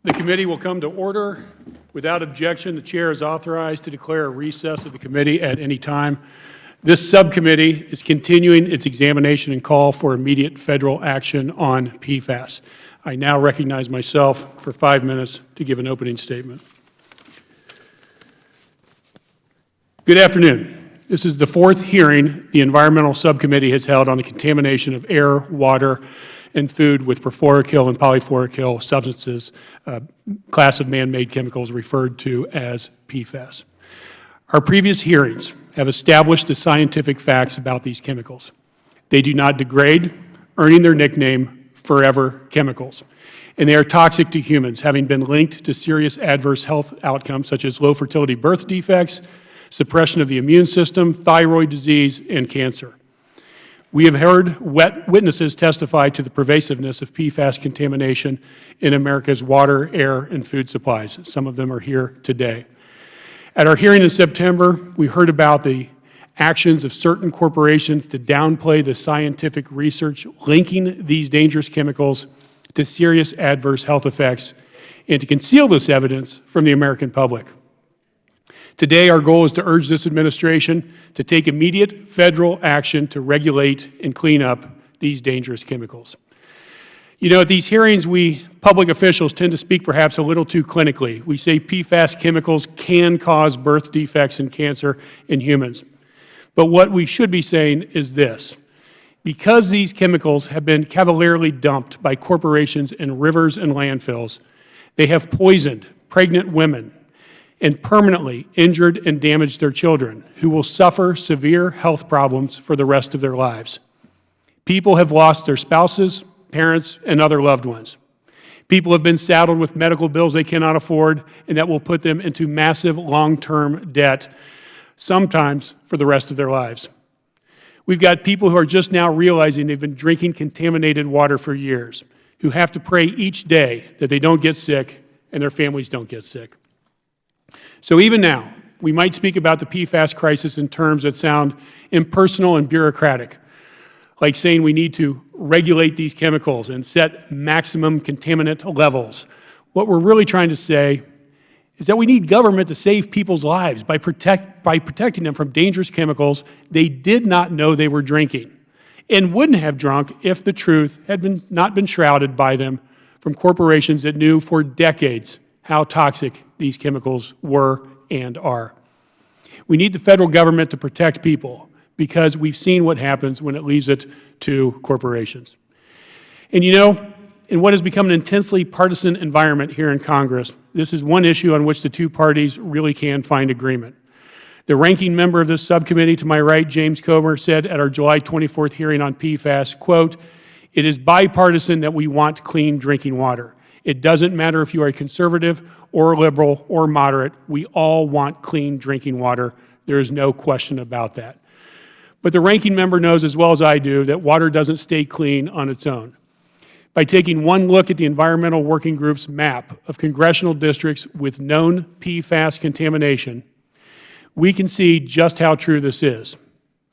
The committee will come to order. Without objection, the chair is authorized to declare a recess of the committee at any time. This subcommittee is continuing its examination and call for immediate federal action on PFAS. I now recognize myself for 5 minutes to give an opening statement. Good afternoon. This is the fourth hearing the Environmental Subcommittee has held on the contamination of air, water, and food with perfluoroalkyl and polyfluoroalkyl substances, class of man-made chemicals referred to as PFAS. Our previous hearings have established the scientific facts about these chemicals. They do not degrade, earning their nickname forever chemicals. And they are toxic to humans, having been linked to serious adverse health outcomes such as low fertility birth defects, suppression of the immune system, thyroid disease, and cancer. We have heard witnesses testify to the pervasiveness of PFAS contamination in America's water, air, and food supplies. Some of them are here today. At our hearing in September, we heard about the actions of certain corporations to downplay the scientific research linking these dangerous chemicals to serious adverse health effects and to conceal this evidence from the American public. Today, our goal is to urge this administration to take immediate federal action to regulate and clean up these dangerous chemicals. You know, at these hearings, we public officials tend to speak perhaps a little too clinically. We say PFAS chemicals can cause birth defects and cancer in humans. But what we should be saying is this: because these chemicals have been cavalierly dumped by corporations in rivers and landfills, they have poisoned pregnant women and permanently injured and damaged their children, who will suffer severe health problems for the rest of their lives. People have lost their spouses, parents, and other loved ones. People have been saddled with medical bills they cannot afford, and that will put them into massive long-term debt, sometimes for the rest of their lives. We've got people who are just now realizing they've been drinking contaminated water for years, who have to pray each day that they don't get sick and their families don't get sick. So even now, we might speak about the PFAS crisis in terms that sound impersonal and bureaucratic, like saying we need to regulate these chemicals and set maximum contaminant levels. What we're really trying to say is that we need government to save people's lives by protecting them from dangerous chemicals they did not know they were drinking and wouldn't have drunk if the truth had not been shrouded by them from corporations that knew for decades how toxic these chemicals were and are. We need the federal government to protect people because we've seen what happens when it leaves it to corporations. And you know, in what has become an intensely partisan environment here in Congress, this is one issue on which the two parties really can find agreement. The ranking member of this subcommittee to my right, James Comer, said at our July 24th hearing on PFAS, quote, "It is bipartisan that we want clean drinking water. It doesn't matter if you are a conservative or liberal or moderate. We all want clean drinking water. There is no question about that." But the ranking member knows as well as I do that water doesn't stay clean on its own. By taking one look at the Environmental Working Group's map of congressional districts with known PFAS contamination, we can see just how true this is.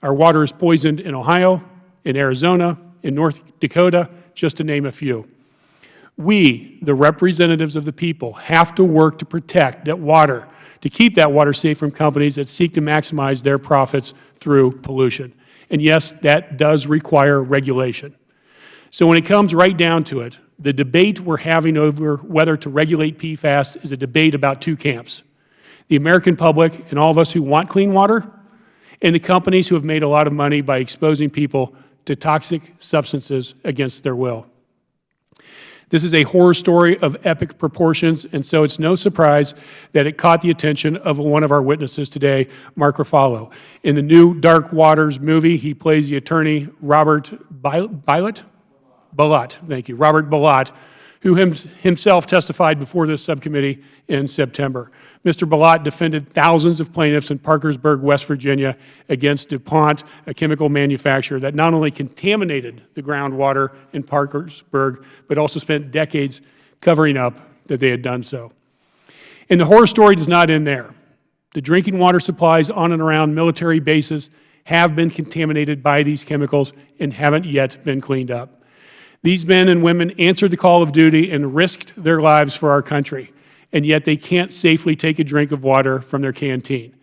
Our water is poisoned in Ohio, in Arizona, in North Dakota, just to name a few. We, the representatives of the people, have to work to protect that water, to keep that water safe from companies that seek to maximize their profits through pollution. And yes, that does require regulation. So when it comes right down to it, the debate we're having over whether to regulate PFAS is a debate about two camps: the American public and all of us who want clean water, and the companies who have made a lot of money by exposing people to toxic substances against their will. This is a horror story of epic proportions, and so it's no surprise that it caught the attention of one of our witnesses today, Mark Ruffalo. In the new Dark Waters movie, he plays the attorney Robert Bilott, thank you, Robert Bilott, who himself testified before this subcommittee in September. Mr. Bilott defended thousands of plaintiffs in Parkersburg, West Virginia, against DuPont, a chemical manufacturer that not only contaminated the groundwater in Parkersburg, but also spent decades covering up that they had done so. And the horror story does not end there. The drinking water supplies on and around military bases have been contaminated by these chemicals and haven't yet been cleaned up. These men and women answered the call of duty and risked their lives for our country, and yet they can't safely take a drink of water from their canteen.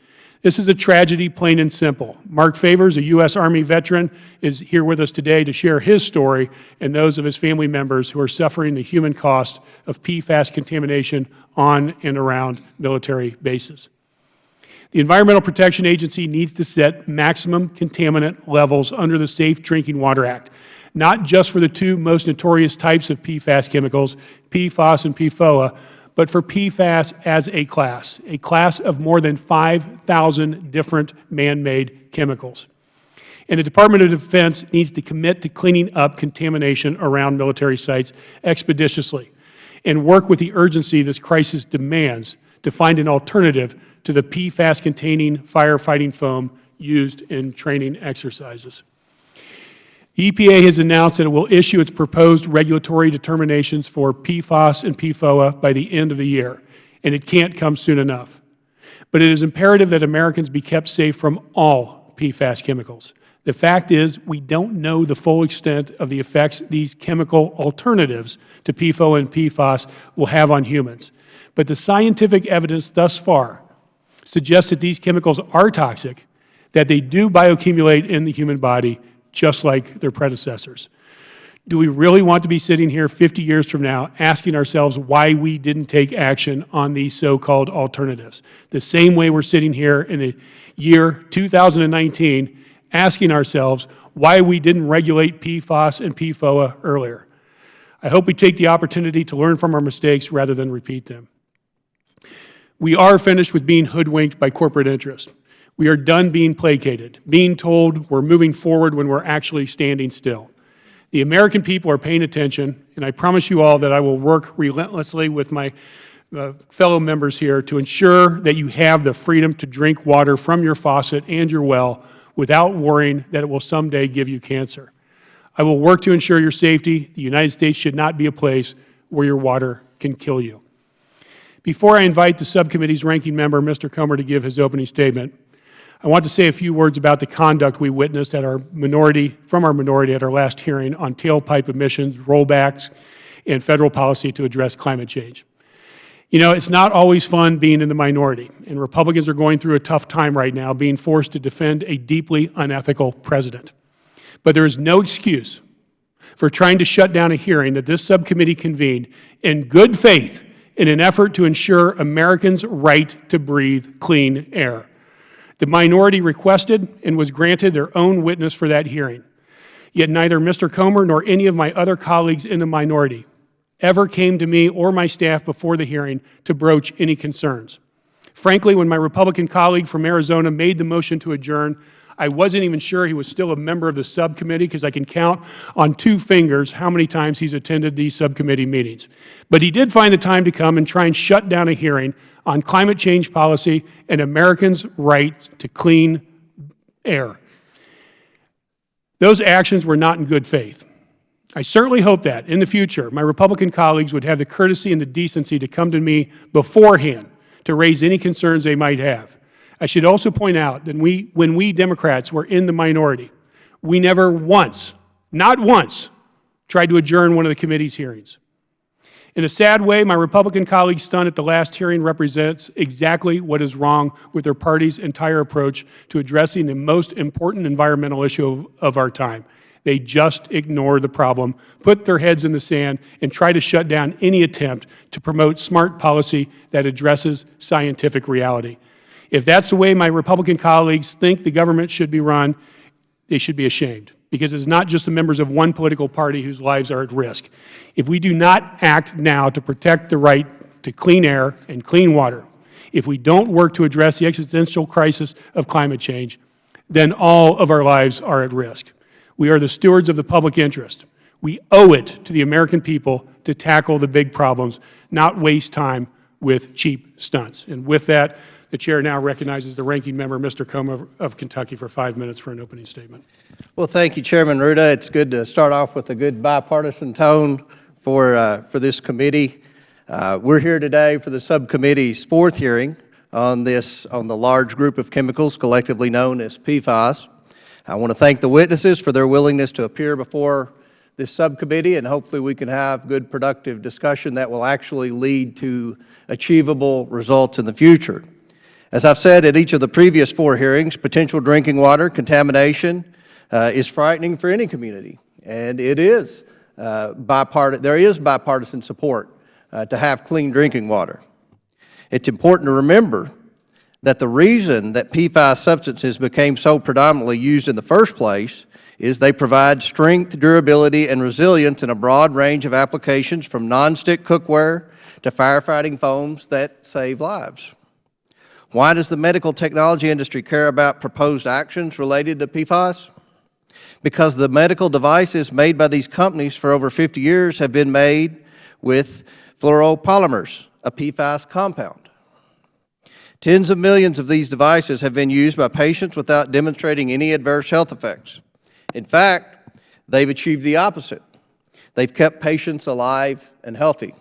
This is a tragedy, plain and simple. Mark Faber, a U.S. Army veteran, is here with us today to share his story and those of his family members who are suffering the human cost of PFAS contamination on and around military bases. The Environmental Protection Agency needs to set maximum contaminant levels under the Safe Drinking Water Act, not just for the two most notorious types of PFAS chemicals, PFAS and PFOA, but for PFAS as a class of more than 5,000 different man-made chemicals. And the Department of Defense needs to commit to cleaning up contamination around military sites expeditiously and work with the urgency this crisis demands to find an alternative to the PFAS-containing firefighting foam used in training exercises. The EPA has announced that it will issue its proposed regulatory determinations for PFAS and PFOA by the end of the year, and it can't come soon enough. But it is imperative that Americans be kept safe from all PFAS chemicals. The fact is, we don't know the full extent of the effects these chemical alternatives to PFOA and PFAS will have on humans. But the scientific evidence thus far suggests that these chemicals are toxic, that they do bioaccumulate in the human body, just like their predecessors. Do we really want to be sitting here 50 years from now asking ourselves why we didn't take action on these so-called alternatives? The same way we're sitting here in the year 2019 asking ourselves why we didn't regulate PFAS and PFOA earlier. I hope we take the opportunity to learn from our mistakes rather than repeat them. We are finished with being hoodwinked by corporate interest. We are done being placated, being told we're moving forward when we're actually standing still. The American people are paying attention, and I promise you all that I will work relentlessly with my fellow members here to ensure that you have the freedom to drink water from your faucet and your well without worrying that it will someday give you cancer. I will work to ensure your safety. The United States should not be a place where your water can kill you. Before I invite the subcommittee's ranking member, Mr. Comer, to give his opening statement, I want to say a few words about the conduct we witnessed at our minority at our last hearing on tailpipe emissions, rollbacks, and federal policy to address climate change. You know, it's not always fun being in the minority, and Republicans are going through a tough time right now being forced to defend a deeply unethical president. But there is no excuse for trying to shut down a hearing that this subcommittee convened in good faith in an effort to ensure Americans' right to breathe clean air. The minority requested and was granted their own witness for that hearing. Yet neither Mr. Comer nor any of my other colleagues in the minority ever came to me or my staff before the hearing to broach any concerns. Frankly, when my Republican colleague from Arizona made the motion to adjourn, I wasn't even sure he was still a member of the subcommittee because I can count on 2 fingers how many times he's attended these subcommittee meetings. But he did find the time to come and try and shut down a hearing on climate change policy and Americans' right to clean air. Those actions were not in good faith. I certainly hope that, in the future, my Republican colleagues would have the courtesy and the decency to come to me beforehand to raise any concerns they might have. I should also point out that when we Democrats were in the minority, we never once, not once, tried to adjourn one of the committee's hearings. In a sad way, my Republican colleagues' stunt at the last hearing represents exactly what is wrong with their party's entire approach to addressing the most important environmental issue of our time. They just ignore the problem, put their heads in the sand, and try to shut down any attempt to promote smart policy that addresses scientific reality. If that's the way my Republican colleagues think the government should be run, they should be ashamed, because it's not just the members of one political party whose lives are at risk. If we do not act now to protect the right to clean air and clean water, if we don't work to address the existential crisis of climate change, then all of our lives are at risk. We are the stewards of the public interest. We owe it to the American people to tackle the big problems, not waste time with cheap stunts. And with that, the Chair now recognizes the ranking member, Mr. Comer of Kentucky, for 5 minutes for an opening statement. Well, thank you, Chairman Ruda. It's good to start off with a good bipartisan tone for this committee. We're here today for the subcommittee's 4th hearing on the large group of chemicals collectively known as PFAS. I want to thank the witnesses for their willingness to appear before this subcommittee, and hopefully we can have good, productive discussion that will actually lead to achievable results in the future. As I've said at each of the previous 4 hearings, potential drinking water contamination is frightening for any community, and it is there is bipartisan support to have clean drinking water. It's important to remember that the reason that PFAS substances became so predominantly used in the first place is they provide strength, durability, and resilience in a broad range of applications, from nonstick cookware to firefighting foams that save lives. Why does the medical technology industry care about proposed actions related to PFAS? Because the medical devices made by these companies for over 50 years have been made with fluoropolymers, a PFAS compound. Tens of millions of these devices have been used by patients without demonstrating any adverse health effects. In fact, they've achieved the opposite. They've kept patients alive and healthy.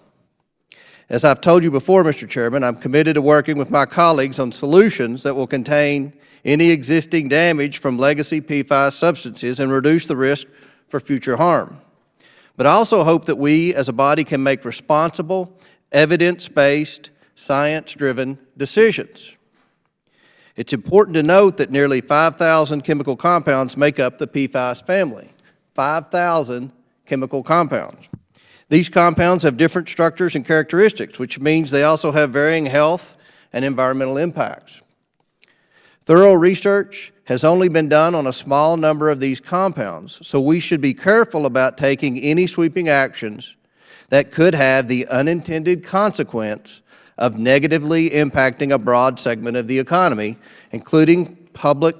As I've told you before, Mr. Chairman, I'm committed to working with my colleagues on solutions that will contain any existing damage from legacy PFAS substances and reduce the risk for future harm. But I also hope that we as a body can make responsible, evidence-based, science-driven decisions. It's important to note that nearly 5,000 chemical compounds make up the PFAS family. 5,000 chemical compounds. These compounds have different structures and characteristics, which means they also have varying health and environmental impacts. Thorough research has only been done on a small number of these compounds, so we should be careful about taking any sweeping actions that could have the unintended consequence of negatively impacting a broad segment of the economy, including public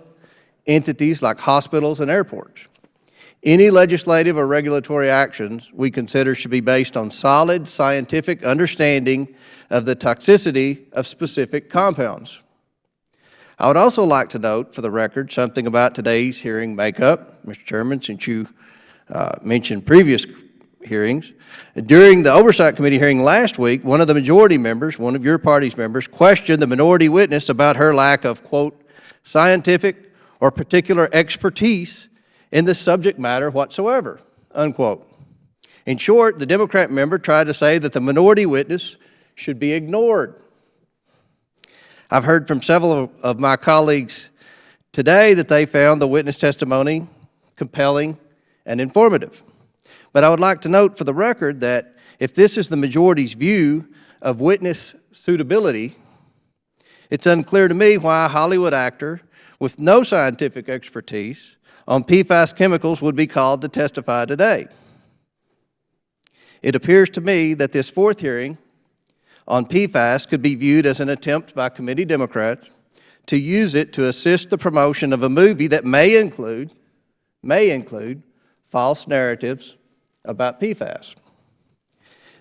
entities like hospitals and airports. Any legislative or regulatory actions we consider should be based on solid scientific understanding of the toxicity of specific compounds. I would also like to note, for the record, something about today's hearing makeup, Mr. Chairman, since you mentioned previous hearings. During the Oversight Committee hearing last week, one of the majority members, one of your party's members, questioned the minority witness about her lack of, quote, scientific or particular expertise in the subject matter whatsoever, unquote. In short, the Democrat member tried to say that the minority witness should be ignored. I've heard from several of my colleagues today that they found the witness testimony compelling and informative. But I would like to note for the record that if this is the majority's view of witness suitability, it's unclear to me why a Hollywood actor with no scientific expertise on PFAS chemicals would be called to testify today. It appears to me that this 4th hearing on PFAS could be viewed as an attempt by committee Democrats to use it to assist the promotion of a movie that may include false narratives about PFAS.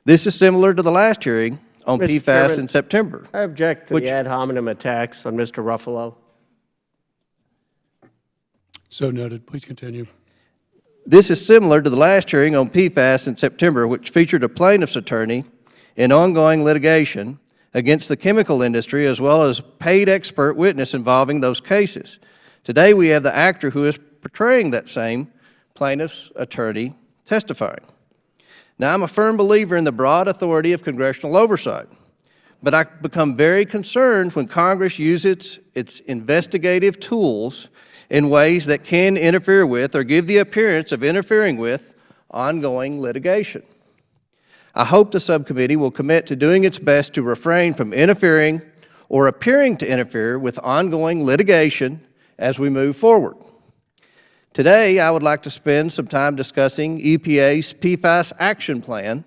This is similar to the last hearing on Mr. PFAS Chairman, in September. I object to the ad hominem attacks on Mr. Ruffalo. So noted. Please continue. This is similar to the last hearing on PFAS in September, which featured a plaintiff's attorney in ongoing litigation against the chemical industry, as well as paid expert witness involving those cases. Today we have the actor who is portraying that same plaintiff's attorney testifying. Now, I'm a firm believer in the broad authority of congressional oversight, but I become very concerned when Congress uses its investigative tools in ways that can interfere with or give the appearance of interfering with ongoing litigation. I hope the subcommittee will commit to doing its best to refrain from interfering or appearing to interfere with ongoing litigation as we move forward. Today, I would like to spend some time discussing EPA's PFAS action plan,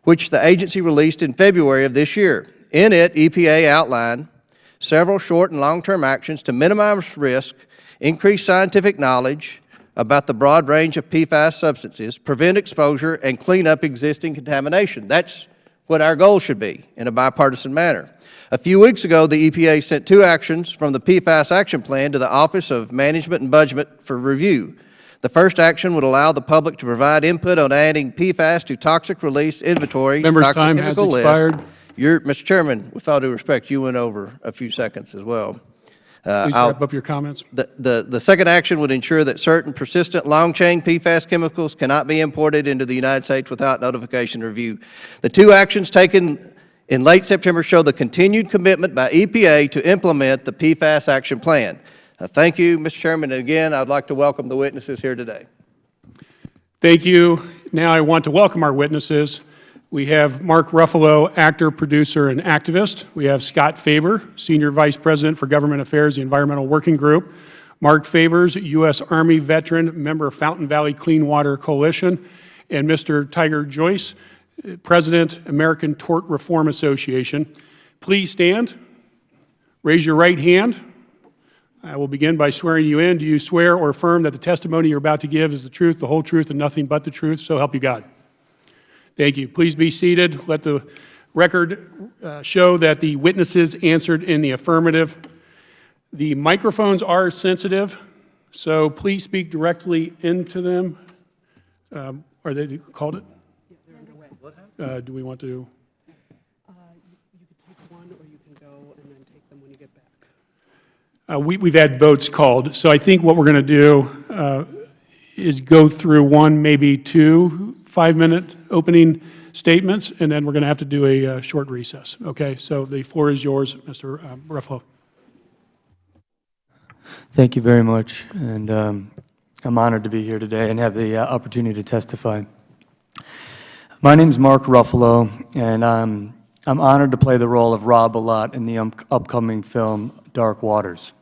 which the agency released in February of this year. In it, EPA outlined several short and long-term actions to minimize risk, increase scientific knowledge about the broad range of PFAS substances, prevent exposure, and clean up existing contamination. That's what our goal should be in a bipartisan manner. A few weeks ago, the EPA sent 2 actions from the PFAS action plan to the Office of Management and Budget for review. The first action would allow the public to provide input on adding PFAS to toxic release inventory. Member's toxic time has chemical list. expired. Mr. Chairman, with all due respect, you went over a few seconds as well. Please I'll- wrap up your comments. The second action would ensure that certain persistent long-chain PFAS chemicals cannot be imported into the United States without notification or review. The two actions taken in late September show the continued commitment by EPA to implement the PFAS action plan. Thank you, Mr. Chairman, and again, I'd like to welcome the witnesses here today. Thank you. Now I want to welcome our witnesses. We have Mark Ruffalo, actor, producer, and activist. We have Scott Faber, Senior Vice President for Government Affairs, the Environmental Working Group. Mark Favors, U.S. Army veteran, member of Fountain Valley Clean Water Coalition. And Mr. Tiger Joyce, President, American Tort Reform Association. Please stand. Raise your right hand. I will begin by swearing you in. Do you swear or affirm that the testimony you're about to give is the truth, the whole truth, and nothing but the truth? So help you God. Thank you. Please be seated. Let the record show that the witnesses answered in the affirmative. The microphones are sensitive, so please speak directly into them. Are they called it? Do we want to? You could take one, or you can go and then take them when you get back. We've had votes called, so I think what we're going to do is go through one, maybe two 5-minute opening statements, and then we're going to have to do a short recess. Okay, so the floor is yours, Mr. Ruffalo. Thank you very much, and I'm honored to be here today and have the opportunity to testify. My name is Mark Ruffalo, and I'm honored to play the role of Rob Alott in the upcoming film Dark Waters.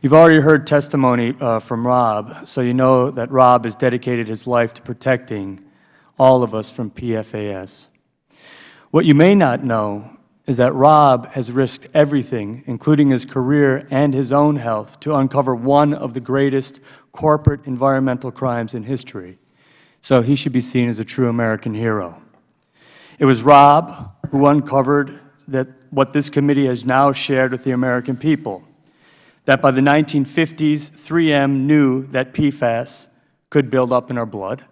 You've already heard testimony from Rob, so you know that Rob has dedicated his life to protecting all of us from PFAS. What you may not know is that Rob has risked everything, including his career and his own health, to uncover one of the greatest corporate environmental crimes in history. So he should be seen as a true American hero. It was Rob who uncovered what this committee has now shared with the American people, that by the 1950s, 3M knew that PFAS could build up in our blood,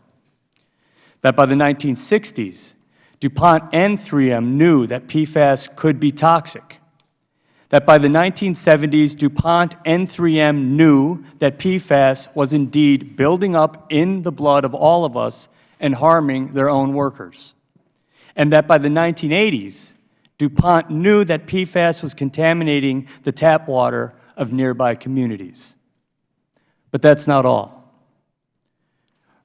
that by the 1960s, DuPont and 3M knew that PFAS could be toxic, that by the 1970s, DuPont and 3M knew that PFAS was indeed building up in the blood of all of us and harming their own workers, and that by the 1980s, DuPont knew that PFAS was contaminating the tap water of nearby communities. But that's not all.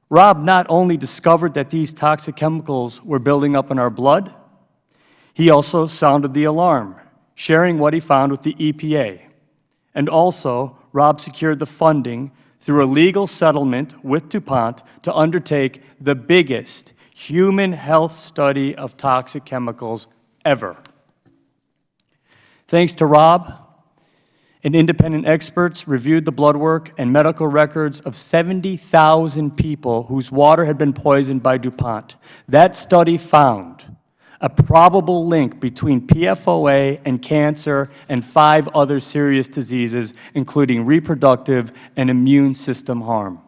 Rob not only discovered that these toxic chemicals were building up in our blood, he also sounded the alarm, sharing what he found with the EPA. And also, Rob secured the funding through a legal settlement with DuPont to undertake the biggest human health study of toxic chemicals ever. Thanks to Rob, and independent experts reviewed the blood work and medical records of 70,000 people whose water had been poisoned by DuPont. That study found a probable link between PFOA and cancer and 5 other serious diseases, including reproductive and immune system harm.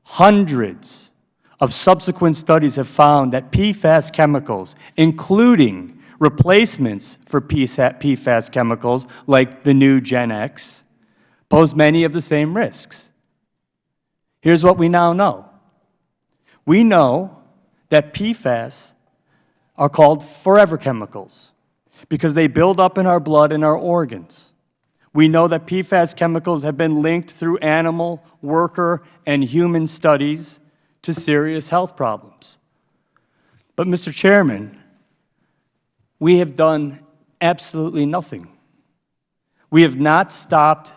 Hundreds of subsequent studies have found that PFAS chemicals, including replacements for PFAS chemicals, like the new Gen X, pose many of the same risks. Here's what we now know. We know that PFAS are called forever chemicals because they build up in our blood and our organs. We know that PFAS chemicals have been linked through animal, worker, and human studies to serious health problems. But, Mr. Chairman, we have done absolutely nothing. We have not stopped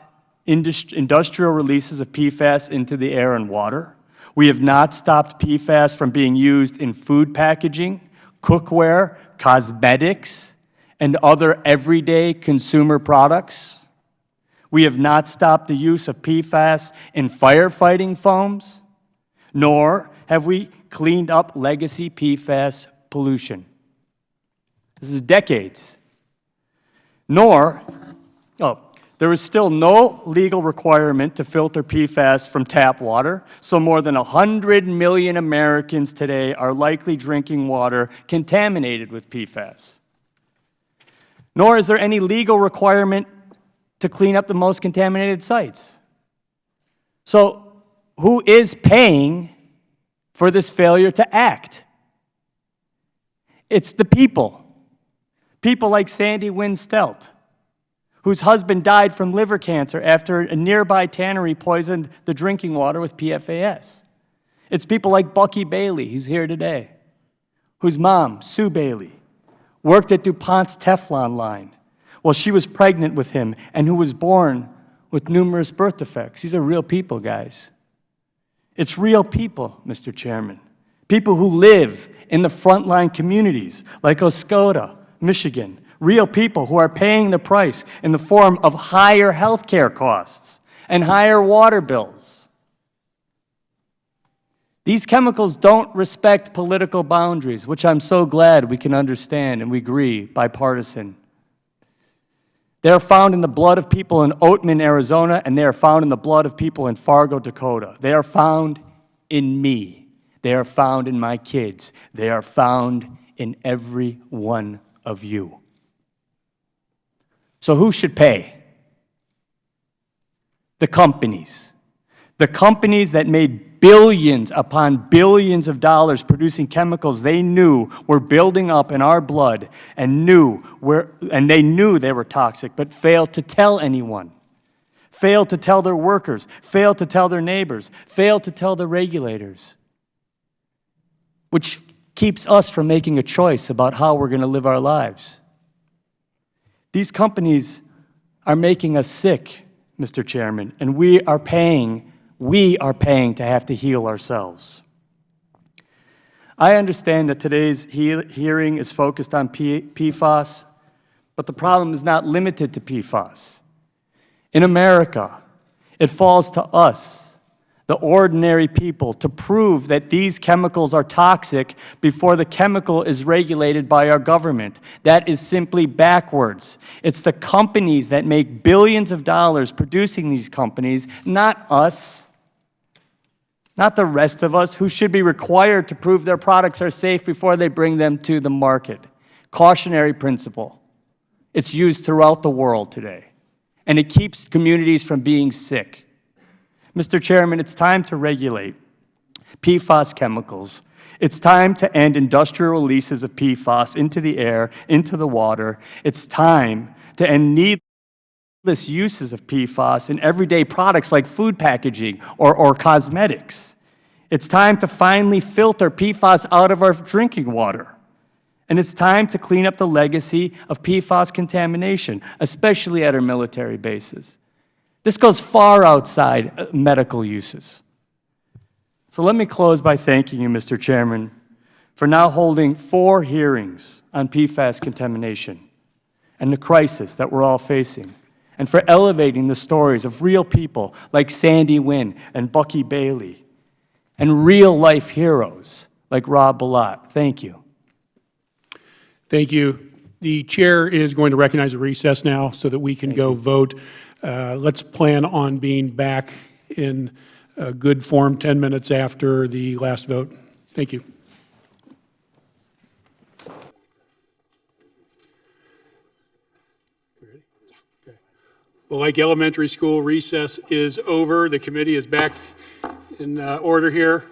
industrial releases of PFAS into the air and water. We have not stopped PFAS from being used in food packaging, cookware, cosmetics, and other everyday consumer products. We have not stopped the use of PFAS in firefighting foams, nor have we cleaned up legacy PFAS pollution. This is decades. There is still no legal requirement to filter PFAS from tap water, so more than 100 million Americans today are likely drinking water contaminated with PFAS. Nor is there any legal requirement to clean up the most contaminated sites. So who is paying for this failure to act? It's the people. People like Sandy Wynn Stelt, whose husband died from liver cancer after a nearby tannery poisoned the drinking water with PFAS. It's people like Bucky Bailey, who's here today, whose mom, Sue Bailey, worked at DuPont's Teflon line while she was pregnant with him and who was born with numerous birth defects. These are real people, guys. It's real people, Mr. Chairman. People who live in the frontline communities like Oscoda, Michigan. Real people who are paying the price in the form of higher health care costs and higher water bills. These chemicals don't respect political boundaries, which I'm so glad we can understand and we agree, bipartisan. They are found in the blood of people in Oatman, Arizona, and they are found in the blood of people in Fargo, Dakota. They are found in me. They are found in my kids. They are found in every one of you. So who should pay? The companies. The companies that made billions upon billions of dollars producing chemicals they knew were building up in our blood and they knew they were toxic, but failed to tell anyone. Failed to tell their workers, failed to tell their neighbors, failed to tell the regulators, which keeps us from making a choice about how we're going to live our lives. These companies are making us sick, Mr. Chairman, and we are paying to have to heal ourselves. I understand that today's hearing is focused on PFAS, but the problem is not limited to PFAS. In America, it falls to us, the ordinary people, to prove that these chemicals are toxic before the chemical is regulated by our government. That is simply backwards. It's the companies that make billions of dollars producing these companies, not us, not the rest of us, who should be required to prove their products are safe before they bring them to the market. Cautionary principle. It's used throughout the world today, and it keeps communities from being sick. Mr. Chairman, it's time to regulate PFAS chemicals. It's time to end industrial releases of PFAS into the air, into the water. It's time to end needless uses of PFAS in everyday products like food packaging or cosmetics. It's time to finally filter PFAS out of our drinking water. And it's time to clean up the legacy of PFAS contamination, especially at our military bases. This goes far outside medical uses. So let me close by thanking you, Mr. Chairman, for now holding 4 hearings on PFAS contamination and the crisis that we're all facing, and for elevating the stories of real people like Sandy Wynn and Bucky Bailey, and real-life heroes like Rob Bilott. Thank you. Thank you. The chair is going to recognize a recess now so that we can go vote. Let's plan on being back in good form 10 minutes after the last vote. Thank you. Well, like elementary school, recess is over. The committee is back in order here.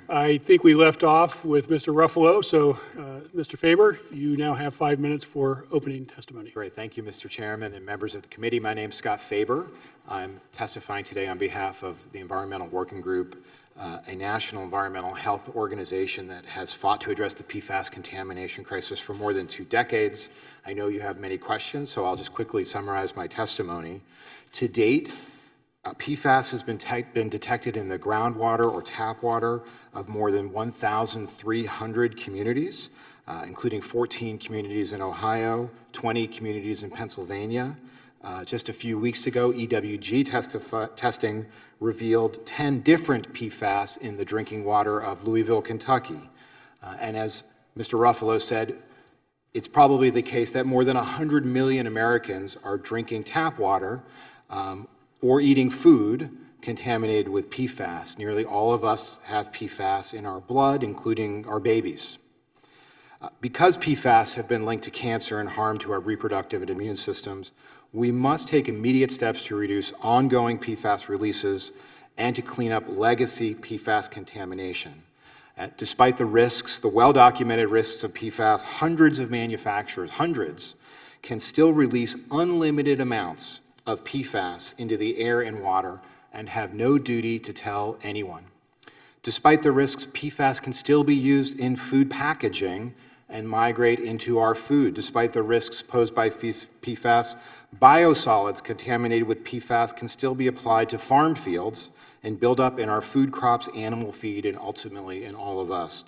I think we left off with Mr. Ruffalo, so Mr. Faber, you now have 5 minutes for opening testimony. Great, thank you, Mr. Chairman and members of the committee. My name is Scott Faber. I'm testifying today on behalf of the Environmental Working Group, a national environmental health organization that has fought to address the PFAS contamination crisis for more than 2 decades. I know you have many questions, so I'll just quickly summarize my testimony. To date, PFAS has been detected in the groundwater or tap water of more than 1,300 communities, including 14 communities in Ohio, 20 communities in Pennsylvania. Just a few weeks ago, EWG testing revealed 10 different PFAS in the drinking water of Louisville, Kentucky. And as Mr. Ruffalo said, it's probably the case that more than 100 million Americans are drinking tap water or eating food contaminated with PFAS. Nearly all of us have PFAS in our blood, including our babies. Because PFAS have been linked to cancer and harm to our reproductive and immune systems, we must take immediate steps to reduce ongoing PFAS releases and to clean up legacy PFAS contamination. Despite the risks, the well-documented risks of PFAS, hundreds of manufacturers, can still release unlimited amounts of PFAS into the air and water and have no duty to tell anyone. Despite the risks, PFAS can still be used in food packaging and migrate into our food. Despite the risks posed by PFAS, biosolids contaminated with PFAS can still be applied to farm fields and build up in our food crops, animal feed, and ultimately in all of us.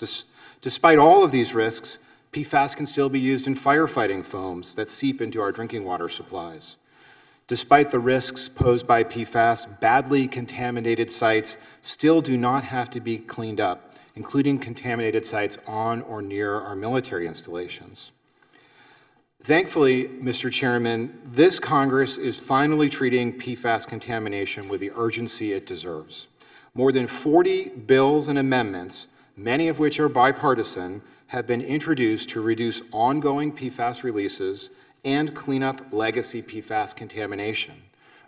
Despite all of these risks, PFAS can still be used in firefighting foams that seep into our drinking water supplies. Despite the risks posed by PFAS, badly contaminated sites still do not have to be cleaned up, including contaminated sites on or near our military installations. Thankfully, Mr. Chairman, this Congress is finally treating PFAS contamination with the urgency it deserves. More than 40 bills and amendments, many of which are bipartisan, have been introduced to reduce ongoing PFAS releases and clean up legacy PFAS contamination.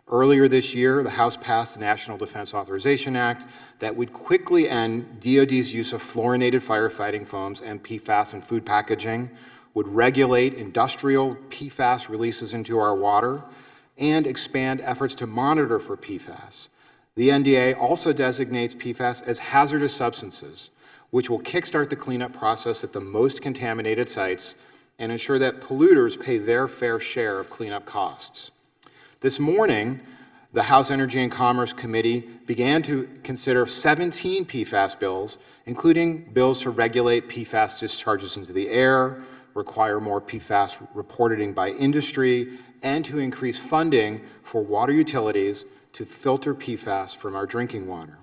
Earlier this year, the House passed the National Defense Authorization Act that would quickly end DoD's use of fluorinated firefighting foams and PFAS in food packaging, would regulate industrial PFAS releases into our water, and expand efforts to monitor for PFAS. The NDA also designates PFAS as hazardous substances, which will kickstart the cleanup process at the most contaminated sites and ensure that polluters pay their fair share of cleanup costs. This morning, the House Energy and Commerce Committee began to consider 17 PFAS bills, including bills to regulate PFAS discharges into the air, require more PFAS reporting by industry, and to increase funding for water utilities to filter PFAS from our drinking water.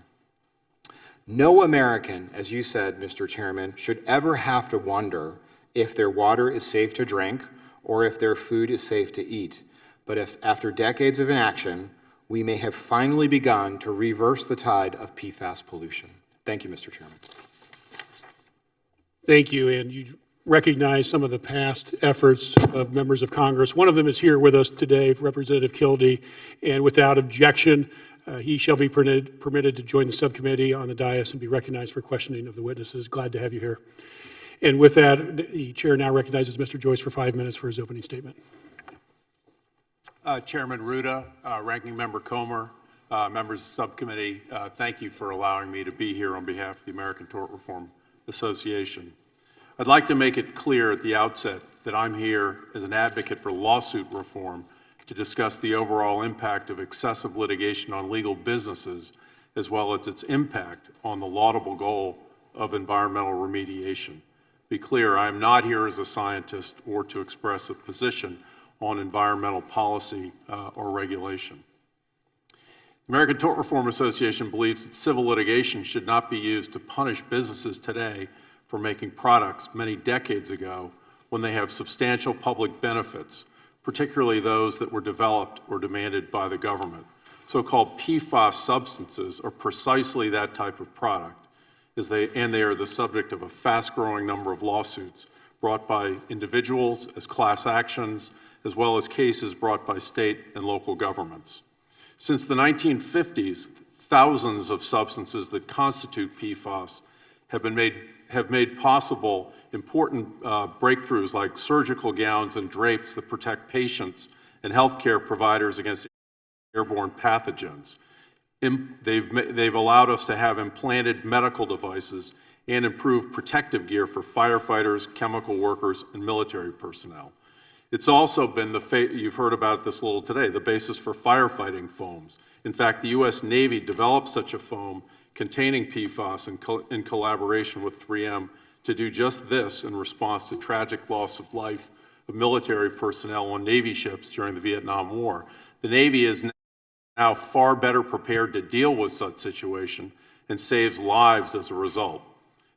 No American, as you said, Mr. Chairman, should ever have to wonder if their water is safe to drink or if their food is safe to eat. But if, after decades of inaction, we may have finally begun to reverse the tide of PFAS pollution. Thank you, Mr. Chairman. Thank you, and you recognize some of the past efforts of members of Congress. One of them is here with us today, Representative Kildee, and without objection, he shall be permitted to join the subcommittee on the dais and be recognized for questioning of the witnesses. Glad to have you here. And with that, the chair now recognizes Mr. Joyce for 5 minutes for his opening statement. Chairman Ruda, Ranking Member Comer, members of the subcommittee, thank you for allowing me to be here on behalf of the American Tort Reform Association. I'd like to make it clear at the outset that I'm here as an advocate for lawsuit reform to discuss the overall impact of excessive litigation on legal businesses, as well as its impact on the laudable goal of environmental remediation. Be clear, I am not here as a scientist or to express a position on environmental policy or regulation. The American Tort Reform Association believes that civil litigation should not be used to punish businesses today for making products many decades ago when they have substantial public benefits, particularly those that were developed or demanded by the government. So-called PFAS substances are precisely that type of product, and they are the subject of a fast-growing number of lawsuits brought by individuals as class actions, as well as cases brought by state and local governments. Since the 1950s, thousands of substances that constitute PFAS have made possible important breakthroughs like surgical gowns and drapes that protect patients and healthcare providers against airborne pathogens. They've allowed us to have implanted medical devices and improved protective gear for firefighters, chemical workers, and military personnel. It's also been you've heard about this a little today, the basis for firefighting foams. In fact, the U.S. Navy developed such a foam containing PFAS in collaboration with 3M to do just this in response to tragic loss of life of military personnel on Navy ships during the Vietnam War. The Navy is now far better prepared to deal with such situation and saves lives as a result.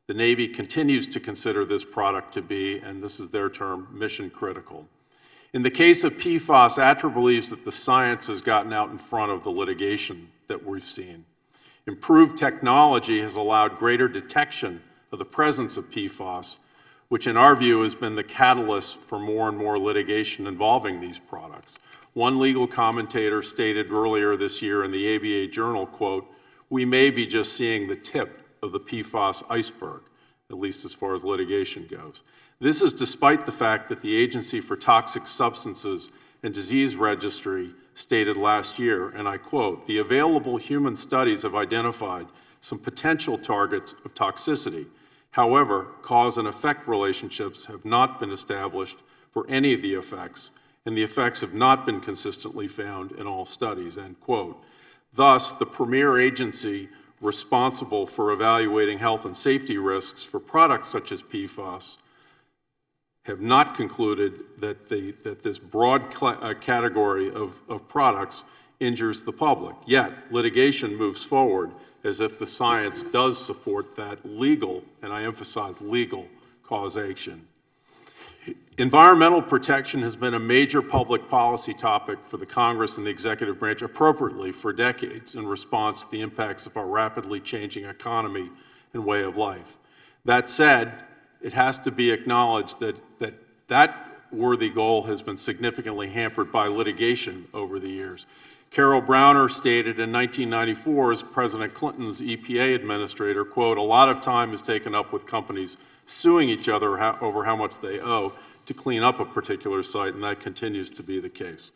The Navy continues to consider this product to be, and this is their term, mission critical. In the case of PFAS, ATRA believes that the science has gotten out in front of the litigation that we've seen. Improved technology has allowed greater detection of the presence of PFAS, which in our view has been the catalyst for more and more litigation involving these products. One legal commentator stated earlier this year in the ABA Journal, quote, "We may be just seeing the tip of the PFAS iceberg, at least as far as litigation goes." This is despite the fact that the Agency for Toxic Substances and Disease Registry stated last year, and I quote, "The available human studies have identified some potential targets of toxicity. However, cause and effect relationships have not been established for any of the effects, and the effects have not been consistently found in all studies," end quote. Thus, the premier agency responsible for evaluating health and safety risks for products such as PFAS have not concluded that this broad category of products injures the public. Yet, litigation moves forward as if the science does support that legal, and I emphasize legal, causation. Environmental protection has been a major public policy topic for the Congress and the executive branch appropriately for decades in response to the impacts of our rapidly changing economy and way of life. That said, it has to be acknowledged that worthy goal has been significantly hampered by litigation over the years. Carol Browner stated in 1994 as President Clinton's EPA administrator, quote, "A lot of time is taken up with companies suing each other over how much they owe to clean up a particular site," and that continues to be the case.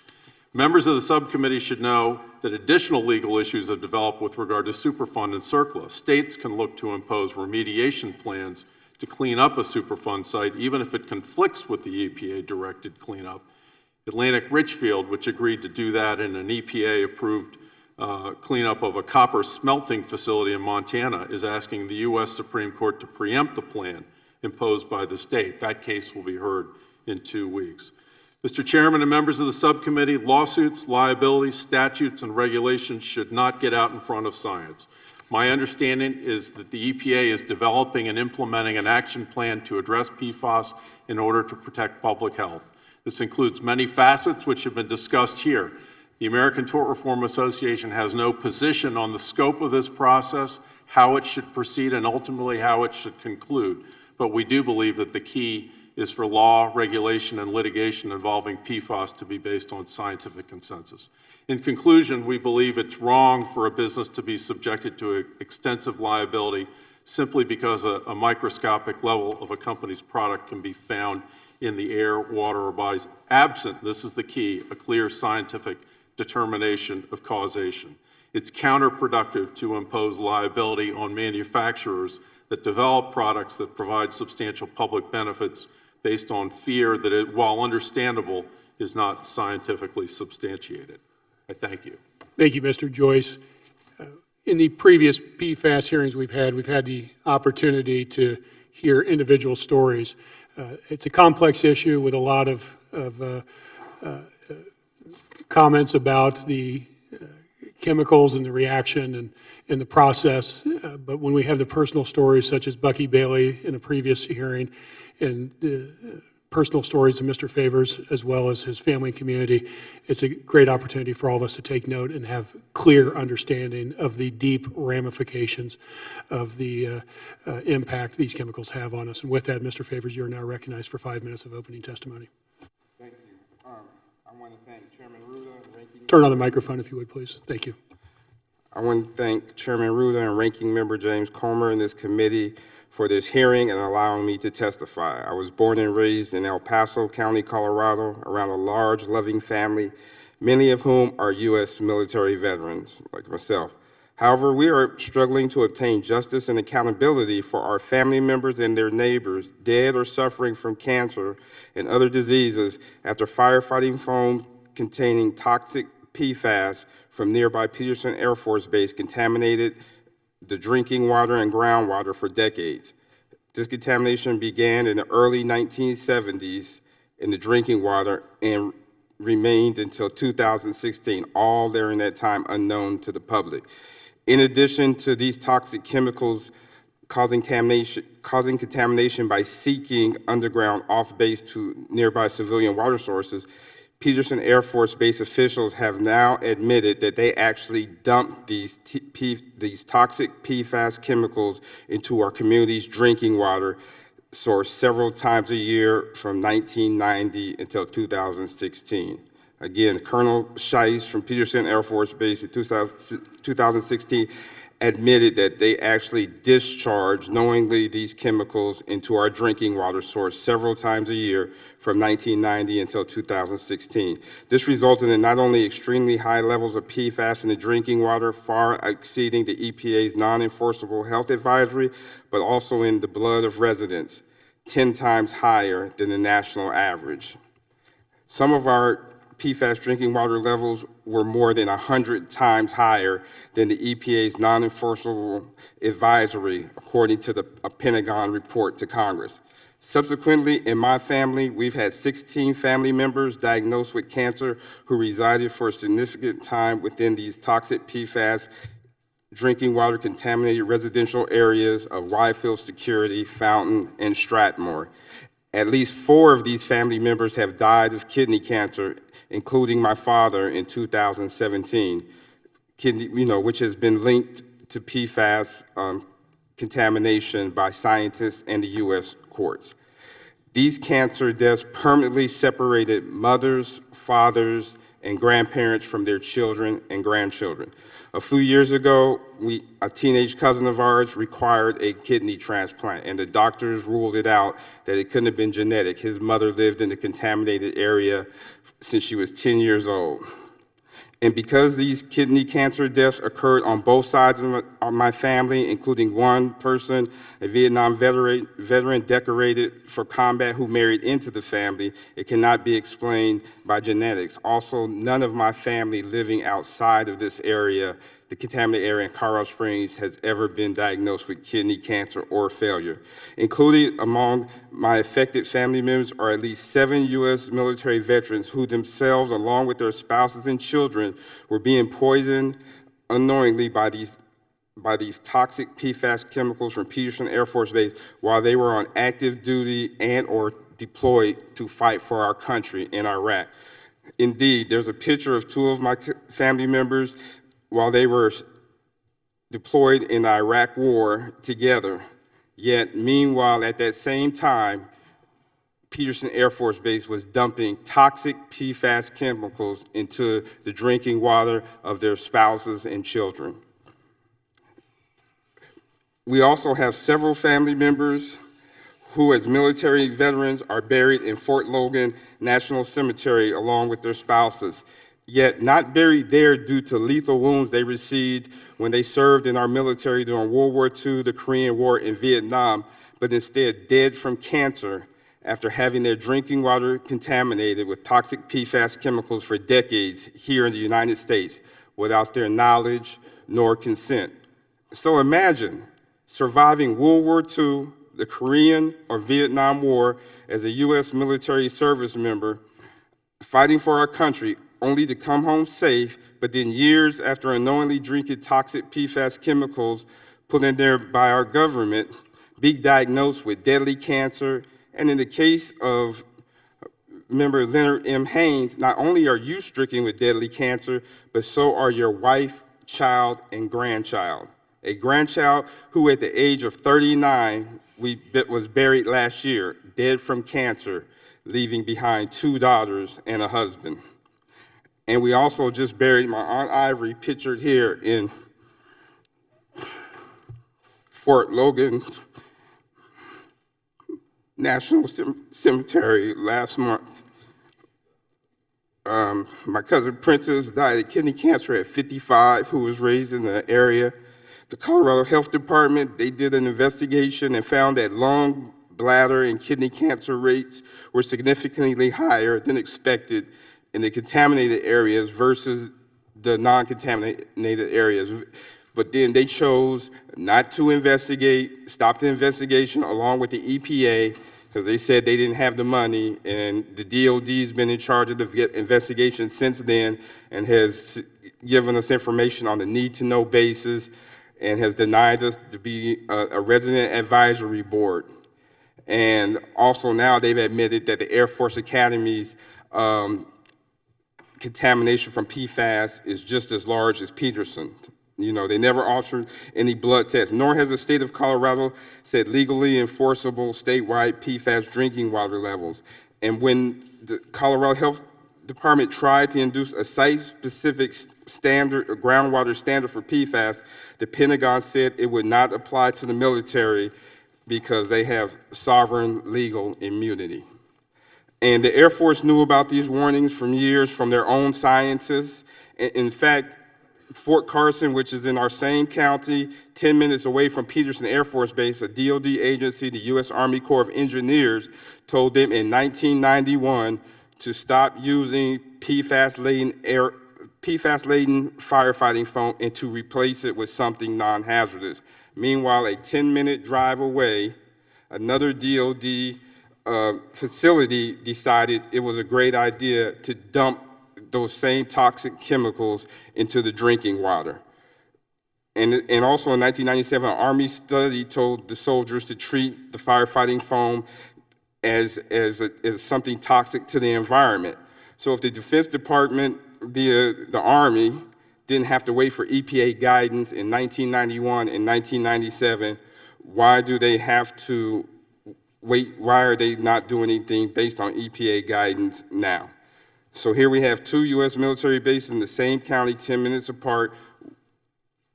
Members of the subcommittee should know that additional legal issues have developed with regard to Superfund and CERCLA. States can look to impose remediation plans to clean up a Superfund site, even if it conflicts with the EPA-directed cleanup. Atlantic Richfield, which agreed to do that in an EPA-approved cleanup of a copper smelting facility in Montana, is asking the U.S. Supreme Court to preempt the plan imposed by the state. That case will be heard in 2 weeks. Mr. Chairman and members of the subcommittee, lawsuits, liabilities, statutes, and regulations should not get out in front of science. My understanding is that the EPA is developing and implementing an action plan to address PFAS in order to protect public health. This includes many facets which have been discussed here. The American Tort Reform Association has no position on the scope of this process, how it should proceed, and ultimately how it should conclude. But we do believe that the key is for law, regulation, and litigation involving PFAS to be based on scientific consensus. In conclusion, we believe it's wrong for a business to be subjected to extensive liability simply because a microscopic level of a company's product can be found in the air, water, or bodies, absent, this is the key, a clear scientific determination of causation. It's counterproductive to impose liability on manufacturers that develop products that provide substantial public benefits based on fear that it, while understandable, is not scientifically substantiated. I thank you. Thank you, Mr. Joyce. In the previous PFAS hearings we've had the opportunity to hear individual stories. It's a complex issue with a lot of comments about the chemicals and the reaction and the process. But when we have the personal stories such as Bucky Bailey in a previous hearing and personal stories of Mr. Favors as well as his family and community, it's a great opportunity for all of us to take note and have clear understanding of the deep ramifications of the impact these chemicals have on us. And with that, Mr. Favors, you are now recognized for 5 minutes of opening testimony. Thank you. I want to thank Chairman Ruda and Ranking. Turn on the microphone if you would, please. Thank you. I want to thank Chairman Ruda and Ranking Member James Comer and this committee for this hearing and allowing me to testify. I was born and raised in El Paso County, Colorado, around a large, loving family, many of whom are U.S. military veterans, like myself. However, we are struggling to obtain justice and accountability for our family members and their neighbors dead or suffering from cancer and other diseases after firefighting foam containing toxic PFAS from nearby Peterson Air Force Base contaminated the drinking water and groundwater for decades. This contamination began in the early 1970s in the drinking water and remained until 2016, all during that time unknown to the public. In addition to these toxic chemicals causing contamination by seeking underground off-base to nearby civilian water sources, Peterson Air Force Base officials have now admitted that they actually dumped these toxic PFAS chemicals into our community's drinking water source several times a year from 1990 until 2016. Again, Colonel Joyce from Peterson Air Force Base in 2016 admitted that they actually discharged knowingly these chemicals into our drinking water source several times a year from 1990 until 2016. This resulted in not only extremely high levels of PFAS in the drinking water, far exceeding the EPA's non-enforceable health advisory, but also in the blood of residents, 10 times higher than the national average. Some of our PFAS drinking water levels were more than 100 times higher than the EPA's non-enforceable advisory, according to a Pentagon report to Congress. Subsequently, in my family, we've had 16 family members diagnosed with cancer who resided for a significant time within these toxic PFAS drinking water contaminated residential areas of Wyfield Security, Fountain, and Strathmore. At least 4 of these family members have died of kidney cancer, including my father in 2017, which has been linked to PFAS contamination by scientists and the U.S. courts. These cancer deaths permanently separated mothers, fathers, and grandparents from their children and grandchildren. A few years ago, a teenage cousin of ours required a kidney transplant, and the doctors ruled it out that it couldn't have been genetic. His mother lived in the contaminated area since she was 10 years old. And because these kidney cancer deaths occurred on both sides of my family, including one person, a Vietnam veteran decorated for combat who married into the family, it cannot be explained by genetics. Also, none of my family living outside of this area, the contaminated area in Colorado Springs, has ever been diagnosed with kidney cancer or failure. Included among my affected family members are at least 7 U.S. military veterans who themselves, along with their spouses and children, were being poisoned unknowingly by these toxic PFAS chemicals from Peterson Air Force Base while they were on active duty and or deployed to fight for our country in Iraq. Indeed, there's a picture of 2 of my family members while they were deployed in the Iraq War together. Yet, meanwhile, at that same time, Peterson Air Force Base was dumping toxic PFAS chemicals into the drinking water of their spouses and children. We also have several family members who, as military veterans, are buried in Fort Logan National Cemetery along with their spouses, yet not buried there due to lethal wounds they received when they served in our military during World War II, the Korean War, and Vietnam, but instead dead from cancer after having their drinking water contaminated with toxic PFAS chemicals for decades here in the United States without their knowledge nor consent. So imagine surviving World War II, the Korean or Vietnam War as a U.S. military service member, fighting for our country, only to come home safe, but then years after unknowingly drinking toxic PFAS chemicals put in there by our government, be diagnosed with deadly cancer. And in the case of member Leonard M. Haynes, not only are you stricken with deadly cancer, but so are your wife, child, and grandchild. A grandchild who at the age of 39 was buried last year, dead from cancer, leaving behind 2 daughters and a husband. And we also just buried my Aunt Ivory, pictured here in Fort Logan National Cemetery last month. My cousin Princess died of kidney cancer at 55, who was raised in the area. The Colorado Health Department, they did an investigation and found that lung, bladder, and kidney cancer rates were significantly higher than expected in the contaminated areas versus the non-contaminated areas. But then they chose not to investigate, stopped the investigation along with the EPA, because they said they didn't have the money, and the DOD's been in charge of the investigation since then and has given us information on a need-to-know basis and has denied us to be a resident advisory board. And also now they've admitted that the Air Force Academy's contamination from PFAS is just as large as Peterson. You know, they never offered any blood tests, nor has the state of Colorado set legally enforceable statewide PFAS drinking water levels. And when the Colorado Health Department tried to induce a site-specific standard, a groundwater standard for PFAS, the Pentagon said it would not apply to the military because they have sovereign legal immunity. And the Air Force knew about these warnings from years from their own scientists. In fact, Fort Carson, which is in our same county, 10 minutes away from Peterson Air Force Base, a DoD agency, the U.S. Army Corps of Engineers, told them in 1991 to stop using PFAS-laden firefighting foam and to replace it with something non-hazardous. Meanwhile, a 10-minute drive away, another DoD facility decided it was a great idea to dump those same toxic chemicals into the drinking water. And also in 1997, an Army study told the soldiers to treat the firefighting foam as something toxic to the environment. So if the Defense Department via the Army didn't have to wait for EPA guidance in 1991 and 1997, why do they have to wait? Why are they not doing anything based on EPA guidance now? So here we have two U.S. military bases in the same county, 10 minutes apart.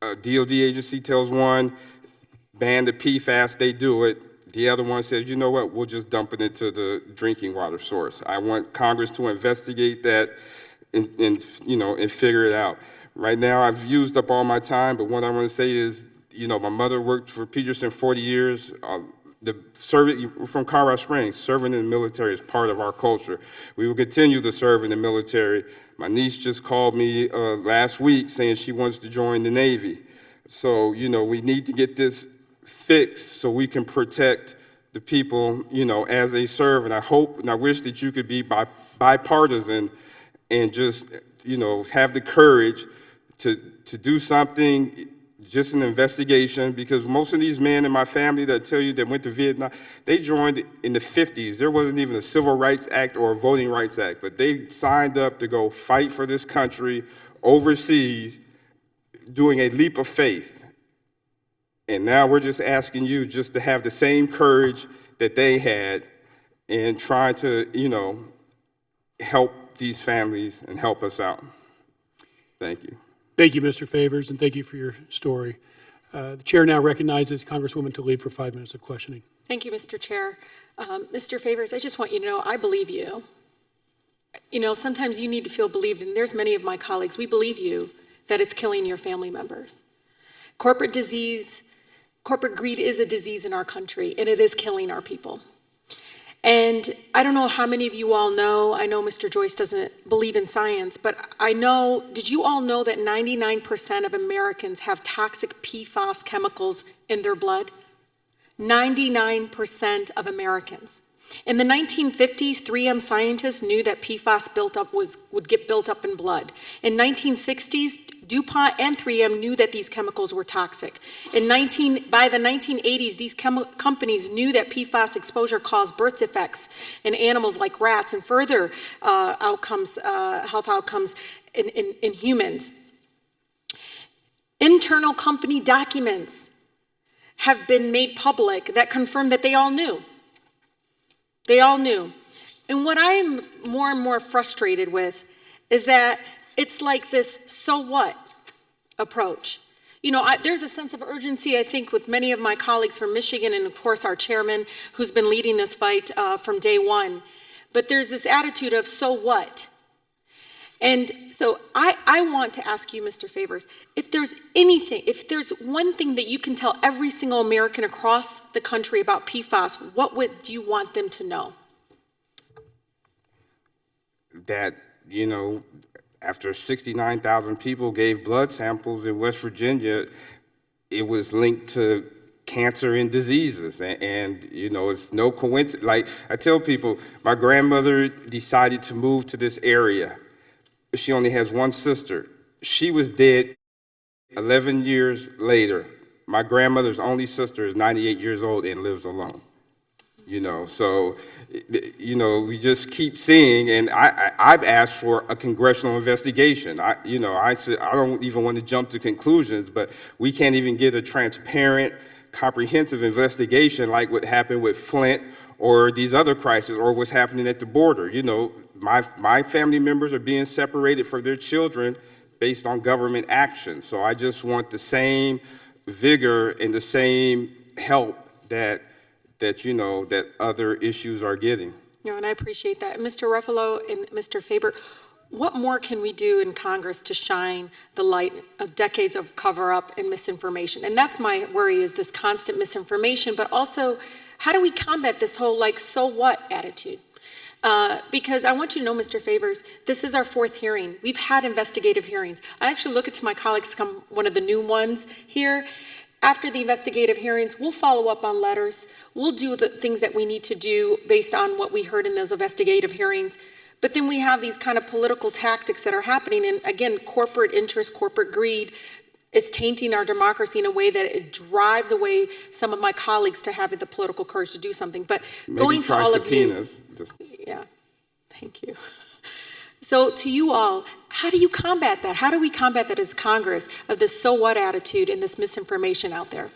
A DoD agency tells one, ban the PFAS, they do it. The other one says, you know what, we'll just dump it into the drinking water source. I want Congress to investigate that and figure it out. Right now, I've used up all my time, but what I want to say is, my mother worked for Peterson 40 years. From Colorado Springs, serving in the military is part of our culture. We will continue to serve in the military. My niece just called me last week saying she wants to join the Navy. So, we need to get this fixed so we can protect the people, as they serve. And I hope and I wish that you could be bipartisan and just, have the courage to do something, just an investigation, because most of these men in my family that tell you that went to Vietnam, they joined in the 50s. There wasn't even a Civil Rights Act or a Voting Rights Act, but they signed up to go fight for this country overseas, doing a leap of faith. And now we're just asking you just to have the same courage that they had and try to, help these families and help us out. Thank you. Thank you, Mr. Favors, and thank you for your story. The chair now recognizes Congresswoman Tlaib for 5 minutes of questioning. Thank you, Mr. Chair. Mr. Favors, I just want you to know I believe you. Sometimes you need to feel believed, and there's many of my colleagues, we believe you that it's killing your family members. Corporate greed is a disease in our country, and it is killing our people. And I don't know how many of you all know, I know Mr. Joyce doesn't believe in science, but did you all know that 99% of Americans have toxic PFAS chemicals in their blood? 99% of Americans. In the 1950s, 3M scientists knew that PFAS would get built up in blood. In 1960s, DuPont and 3M knew that these chemicals were toxic. By the 1980s, these companies knew that PFAS exposure caused birth defects in animals like rats and further health outcomes in humans. Internal company documents have been made public that confirm that they all knew. They all knew. And what I'm more and more frustrated with is that it's like this so what approach. There's a sense of urgency, I think, with many of my colleagues from Michigan and, of course, our chairman who's been leading this fight from day one. But there's this attitude of so what? And so I want to ask you, Mr. Favors, if there's one thing that you can tell every single American across the country about PFAS, what do you want them to know? That, after 69,000 people gave blood samples in West Virginia, it was linked to cancer and diseases. And it's no coincidence. Like I tell people, my grandmother decided to move to this area. She only has one sister. She was dead 11 years later. My grandmother's only sister is 98 years old and lives alone. So, we just keep seeing, and I've asked for a congressional investigation. I said, I don't even want to jump to conclusions, but we can't even get a transparent, comprehensive investigation like what happened with Flint or these other crises or what's happening at the border. my family members are being separated from their children based on government action. So I just want the same vigor and the same help that other issues are getting. No, and I appreciate that. Mr. Ruffalo and Mr. Faber, what more can we do in Congress to shine the light of decades of cover-up and misinformation? And that's my worry, is this constant misinformation, but also how do we combat this whole so what attitude? Because I want you to know, Mr. Favors, this is our 4th hearing. We've had investigative hearings. I actually look at my colleagues come one of the new ones here. After the investigative hearings, we'll follow up on letters. We'll do the things that we need to do based on what we heard in those investigative hearings. But then we have these kind of political tactics that are happening. And again, corporate interest, corporate greed is tainting our democracy in a way that it drives away some of my colleagues to having the political courage to do something. But Maybe going to all of you. Yeah. Thank you. So to you all, how do you combat that? How do we combat that as Congress, of this so what attitude and this misinformation out there?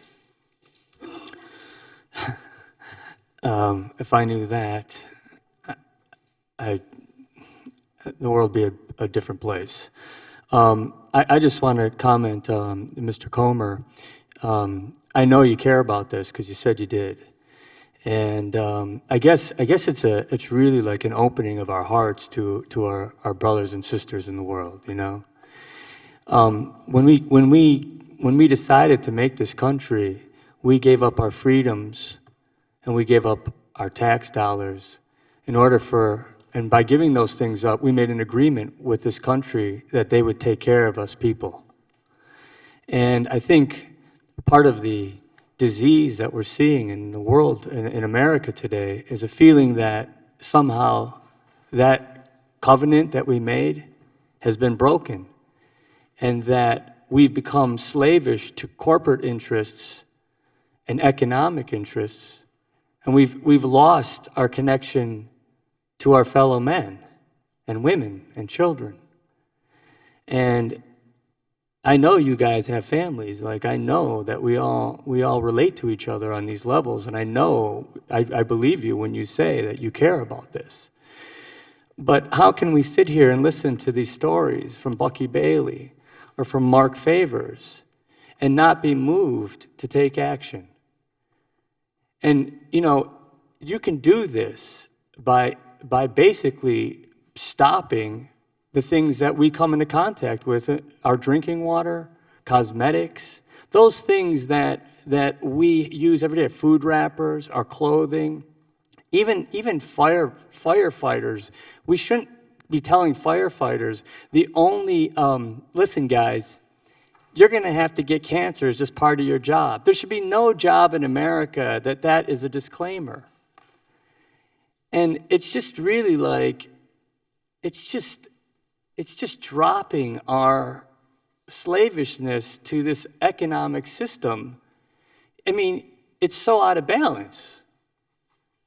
If I knew that, the world would be a different place. I just want to comment, Mr. Comer, I know you care about this because you said you did. And I guess it's really like an opening of our hearts to our brothers and sisters in the world, you know. When we decided to make this country, we gave up our freedoms and we gave up our tax dollars in order and by giving those things up, we made an agreement with this country that they would take care of us people. And I think part of the disease that we're seeing in the world, in America today, is a feeling that somehow that covenant that we made has been broken, and that we've become slavish to corporate interests and economic interests, and we've lost our connection to our fellow men and women and children. And I know you guys have families. Like, I know that we all relate to each other on these levels, and I believe you when you say that you care about this. But how can we sit here and listen to these stories from Bucky Bailey or from Mark Favors and not be moved to take action? And, you can do this by basically stopping the things that we come into contact with, our drinking water, cosmetics, those things that we use every day, food wrappers, our clothing, even firefighters. We shouldn't be telling firefighters the only, listen guys, you're gonna have to get cancer as just part of your job. There should be no job in America that is a disclaimer. And it's just really like, it's just dropping our slavishness to this economic system. I mean, it's so out of balance.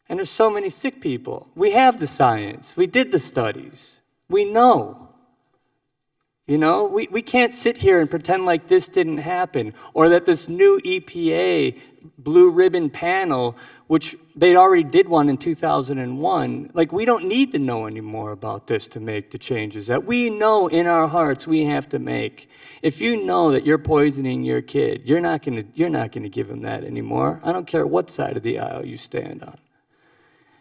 And there's so many sick people. We have the science. We did the studies. We know. We can't sit here and pretend like this didn't happen, or that this new EPA blue ribbon panel, which they already did one in 2001, like, we don't need to know any more about this to make the changes that we know in our hearts we have to make. If you know that you're poisoning your kid, you're not gonna give him that anymore. I don't care what side of the aisle you stand on.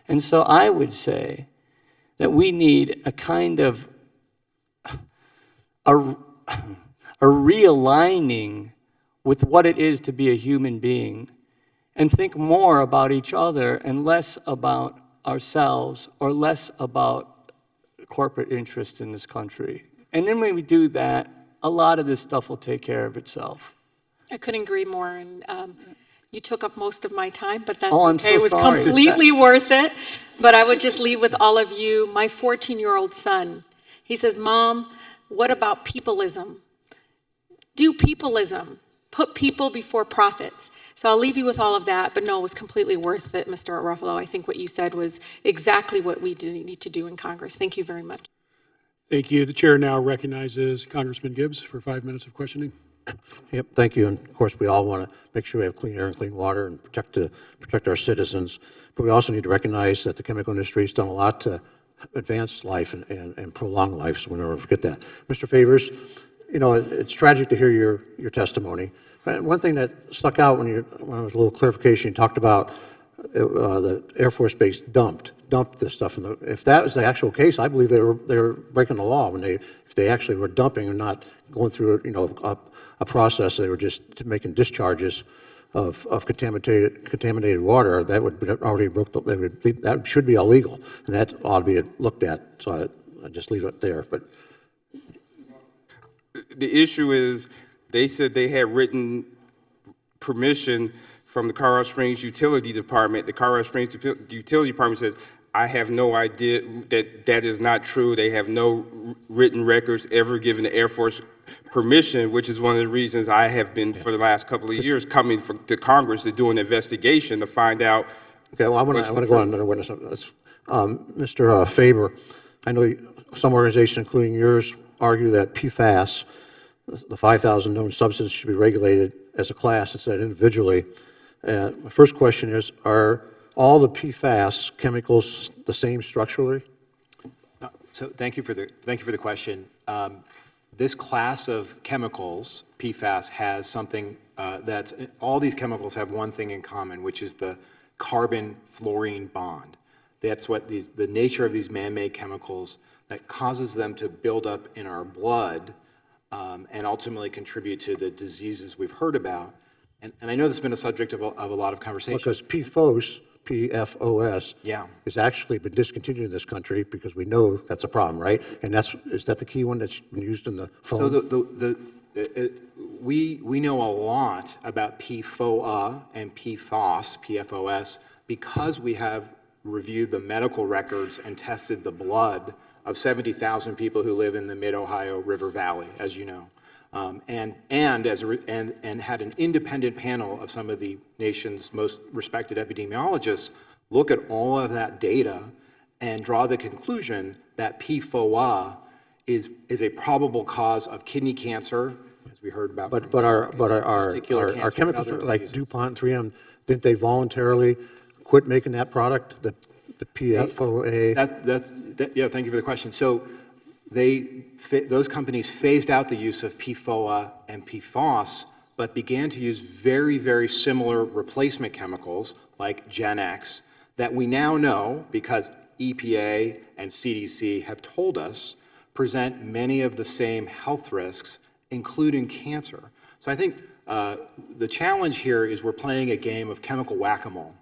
And so I would say that we need a kind of a realigning with what it is to be a human being, and think more about each other and less about ourselves, or less about corporate interests in this country. And then when we do that, a lot of this stuff will take care of itself. I couldn't agree more. And you took up most of my time, but that's I'm okay. so It was sorry. completely worth it. But I would just leave with all of you, my 14-year-old son. He says, Mom, what about peopleism? Do peopleism. Put people before profits. So I'll leave you with all of that, but no, it was completely worth it, Mr. Ruffalo. I think what you said was exactly what we need to do in Congress. Thank you very much. Thank you. The chair now recognizes Congressman Gibbs for 5 minutes of questioning. Yep, thank you. And of course, we all want to make sure we have clean air and clean water and protect our citizens. But we also need to recognize that the chemical industry has done a lot to advance life and prolong life, so we'll never forget that. Mr. Favors, you know, it's tragic to hear your testimony. But one thing that stuck out when I was a little clarification, you talked about the Air Force Base dumped this stuff. If that was the actual case, I believe they were breaking the law if they actually were dumping and not going through a process. They were just making discharges of contaminated water. That would already that should be illegal, and that ought to be looked at. So I just leave it there. But The issue is, they said they had written permission from the Colorado Springs Utility Department. The Colorado Springs Utility Department said, I have no idea that is not true. They have no written records ever given the Air Force permission, which is one of the reasons I have been, for the last couple of years, coming to Congress to do an investigation to find out. okay, well, I want to go on another witness. Mr. Faber, I know some organizations, including yours, argue that PFAS, the 5,000 known substances, should be regulated as a class instead of individually. My first question is, are all the PFAS chemicals the same structurally? So thank you for the question. This class of chemicals, PFAS, has something all these chemicals have one thing in common, which is the carbon-fluorine bond. That's what the nature of these man-made chemicals that causes them to build up in our blood and ultimately contribute to the diseases we've heard about. And I know this has been a subject of a lot of conversation. Because PFOS Yeah. has actually been discontinued in this country because we know that's a problem, right? And is that the key one that's been used in the phone? So we know a lot about PFOA and PFOS, because we have reviewed the medical records and tested the blood of 70,000 people who live in the Mid-Ohio River Valley, as you know. And had an independent panel of some of the nation's most respected epidemiologists look at all of that data and draw the conclusion that PFOA is a probable cause of kidney cancer, as we heard about. But our chemicals, like DuPont, 3M, didn't they voluntarily quit making that product, the PFOA? Yeah, thank you for the question. So those companies phased out the use of PFOA and PFOS, but began to use very, very similar replacement chemicals like Gen X that we now know, because EPA and CDC have told us, present many of the same health risks, including cancer. So I think the challenge here is we're playing a game of chemical whack-a-mole,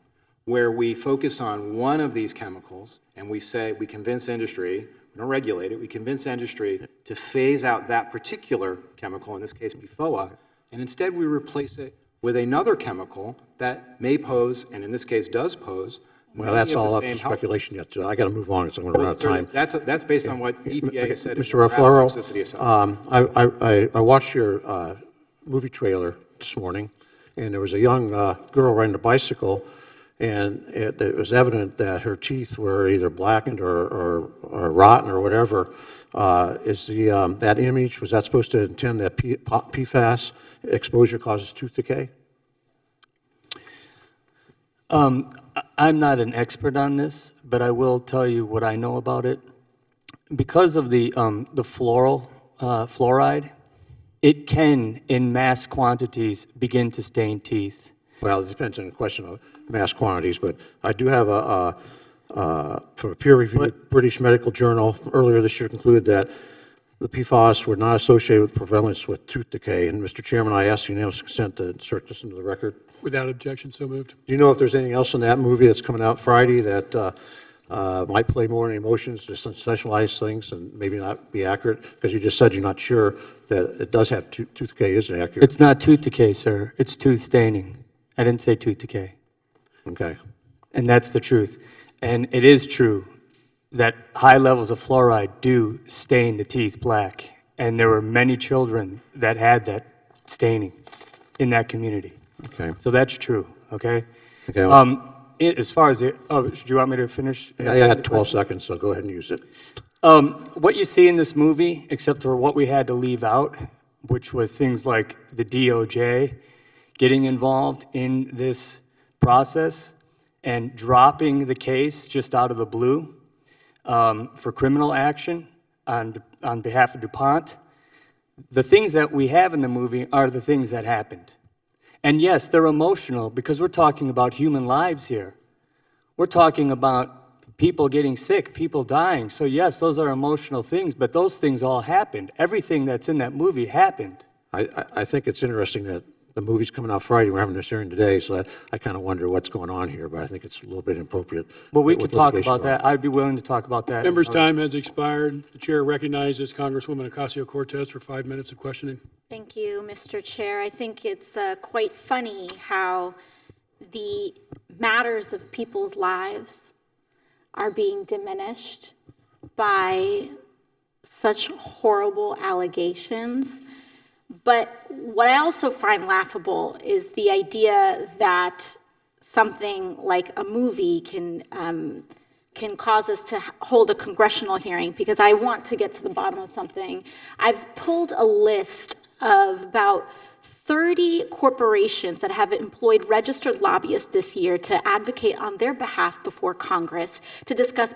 where we focus on one of these chemicals and we convince industry, we don't regulate it, we convince industry to phase out that particular chemical, in this case PFOA, and instead we replace it with another chemical that may pose, and in this case does pose, Well, that's all up to speculation yet. I got to move on because I'm going to run out of time. That's based on what EPA has said. Mr. Ruffalo, I watched your movie trailer this morning, and there was a young girl riding a bicycle, and it was evident that her teeth were either blackened or rotten or whatever. That image, was that supposed to intend that PFAS exposure causes tooth decay? I'm not an expert on this, but I will tell you what I know about it. Because of the fluoride, it can, in mass quantities, begin to stain teeth. Well, it depends on the question of mass quantities, but I do have from a peer-reviewed British medical journal from earlier this year concluded that the PFAS were not associated with prevalence with tooth decay. And Mr. Chairman, I ask unanimous consent to insert this into the record. Without objection, so moved. Do you know if there's anything else in that movie that's coming out Friday that might play more in emotions, to sensationalize things and maybe not be accurate? Because you just said you're not sure that it does have tooth decay isn't accurate. It's not tooth decay, sir. It's tooth staining. I didn't say tooth decay. Okay. And that's the truth. And it is true that high levels of fluoride do stain the teeth black. And there were many children that had that staining in that community. Okay. So that's true, okay? Okay. Well, As far as do you want me to finish? I had 12 seconds, so go ahead and use it. What you see in this movie, except for what we had to leave out, which was things like the DOJ getting involved in this process and dropping the case just out of the blue, for criminal action on behalf of DuPont. The things that we have in the movie are the things that happened. And yes, they're emotional because we're talking about human lives here. We're talking about people getting sick, people dying. So yes, those are emotional things, but those things all happened. Everything that's in that movie happened. I think it's interesting that the movie's coming out Friday, we're having this hearing today, so I kind of wonder what's going on here, but I think it's a little bit inappropriate. But we with could talk litigation about going on. that. I'd be willing to talk about that. Members' time has expired. The chair recognizes Congresswoman Ocasio-Cortez for 5 minutes of questioning. Thank you, Mr. Chair. I think it's quite funny how the matters of people's lives are being diminished by such horrible allegations. But what I also find laughable is the idea that something like a movie can cause us to hold a congressional hearing, because I want to get to the bottom of something. I've pulled a list of about 30 corporations that have employed registered lobbyists this year to advocate on their behalf before Congress to discuss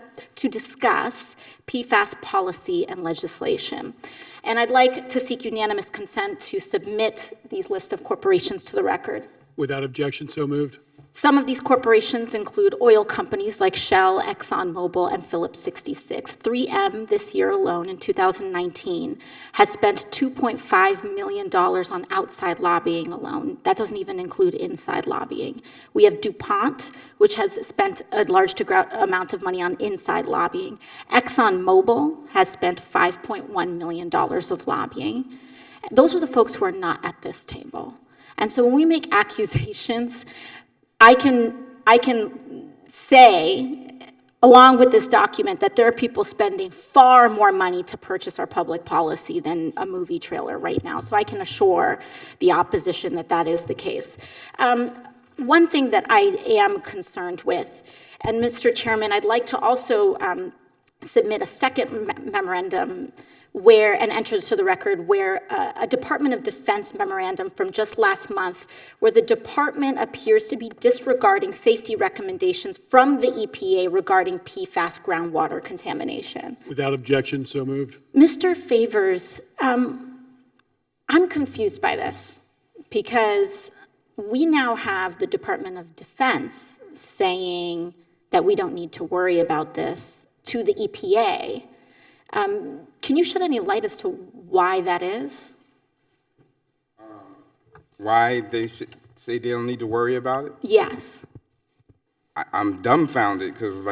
PFAS policy and legislation. And I'd like to seek unanimous consent to submit these list of corporations to the record. Without objection, so moved. Some of these corporations include oil companies like Shell, ExxonMobil, and Phillips 66. 3M this year alone, in 2019, has spent $2.5 million on outside lobbying alone. That doesn't even include inside lobbying. We have DuPont, which has spent a large amount of money on inside lobbying. ExxonMobil has spent $5.1 million of lobbying. Those are the folks who are not at this table. And so when we make accusations, I can say, along with this document, that there are people spending far more money to purchase our public policy than a movie trailer right now. So I can assure the opposition that that is the case. One thing that I am concerned with, and Mr. Chairman, I'd like to also submit a second memorandum and enter to the record where a Department of Defense memorandum from just last month, where the department appears to be disregarding safety recommendations from the EPA regarding PFAS groundwater contamination. Without objection, so moved. Mr. Favors, I'm confused by this because we now have the Department of Defense saying that we don't need to worry about this to the EPA. Can you shed any light as to why that is? Why they say they don't need to worry about it? Yes. I'm dumbfounded because,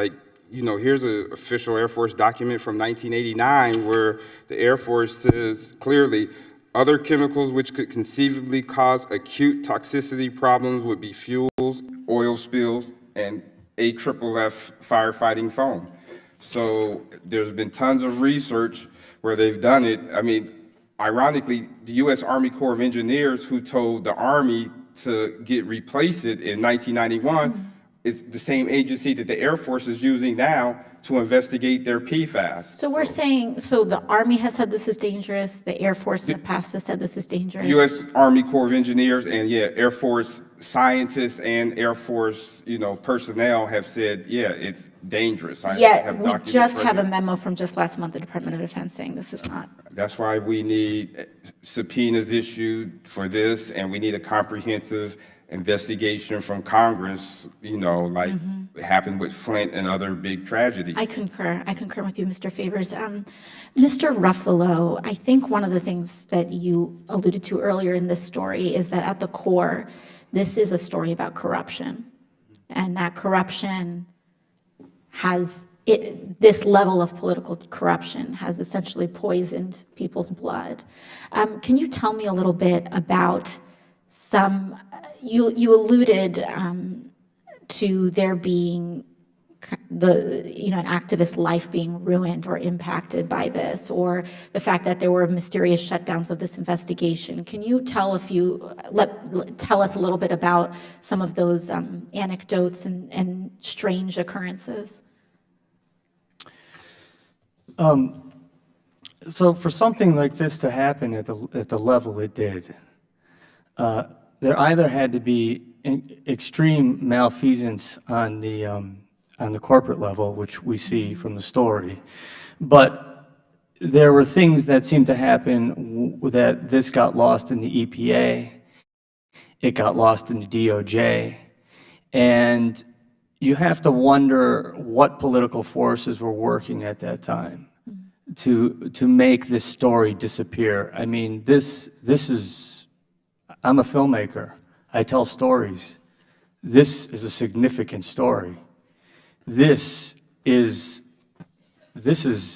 here's an official Air Force document from 1989 where the Air Force says clearly, other chemicals which could conceivably cause acute toxicity problems would be fuels, oil spills, and AFFF firefighting foam. So there's been tons of research where they've done it. I mean, ironically, the U.S. Army Corps of Engineers, who told the Army to replace it in 1991, it's the same agency that the Air Force is using now to investigate their PFAS. So we're saying, so the Army has said this is dangerous, the Air Force in the past has said this is dangerous? U.S. Army Corps of Engineers and, Air Force scientists and Air Force, personnel have said, it's dangerous. Yet we just have a memo from just last month, the Department of Defense saying this is not. That's why we need subpoenas issued for this, and we need a comprehensive investigation from Congress, it happened with Flint and other big tragedies. I concur with you, Mr. Favors. Mr. Ruffalo, I think one of the things that you alluded to earlier in this story is that at the core, this is a story about corruption. And that corruption this level of political corruption has essentially poisoned people's blood. Can you tell me a little bit about you alluded to there being an activist life being ruined or impacted by this, or the fact that there were mysterious shutdowns of this investigation. Can you tell us a little bit about some of those anecdotes and strange occurrences? So for something like this to happen at the level it did, there either had to be extreme malfeasance on on the corporate level, which we see from the story. But there were things that seemed to happen that this got lost in the EPA, it got lost in the DOJ, and you have to wonder what political forces were working at that time to make this story disappear. I mean, this is, I'm a filmmaker. I tell stories. This is a significant story. This is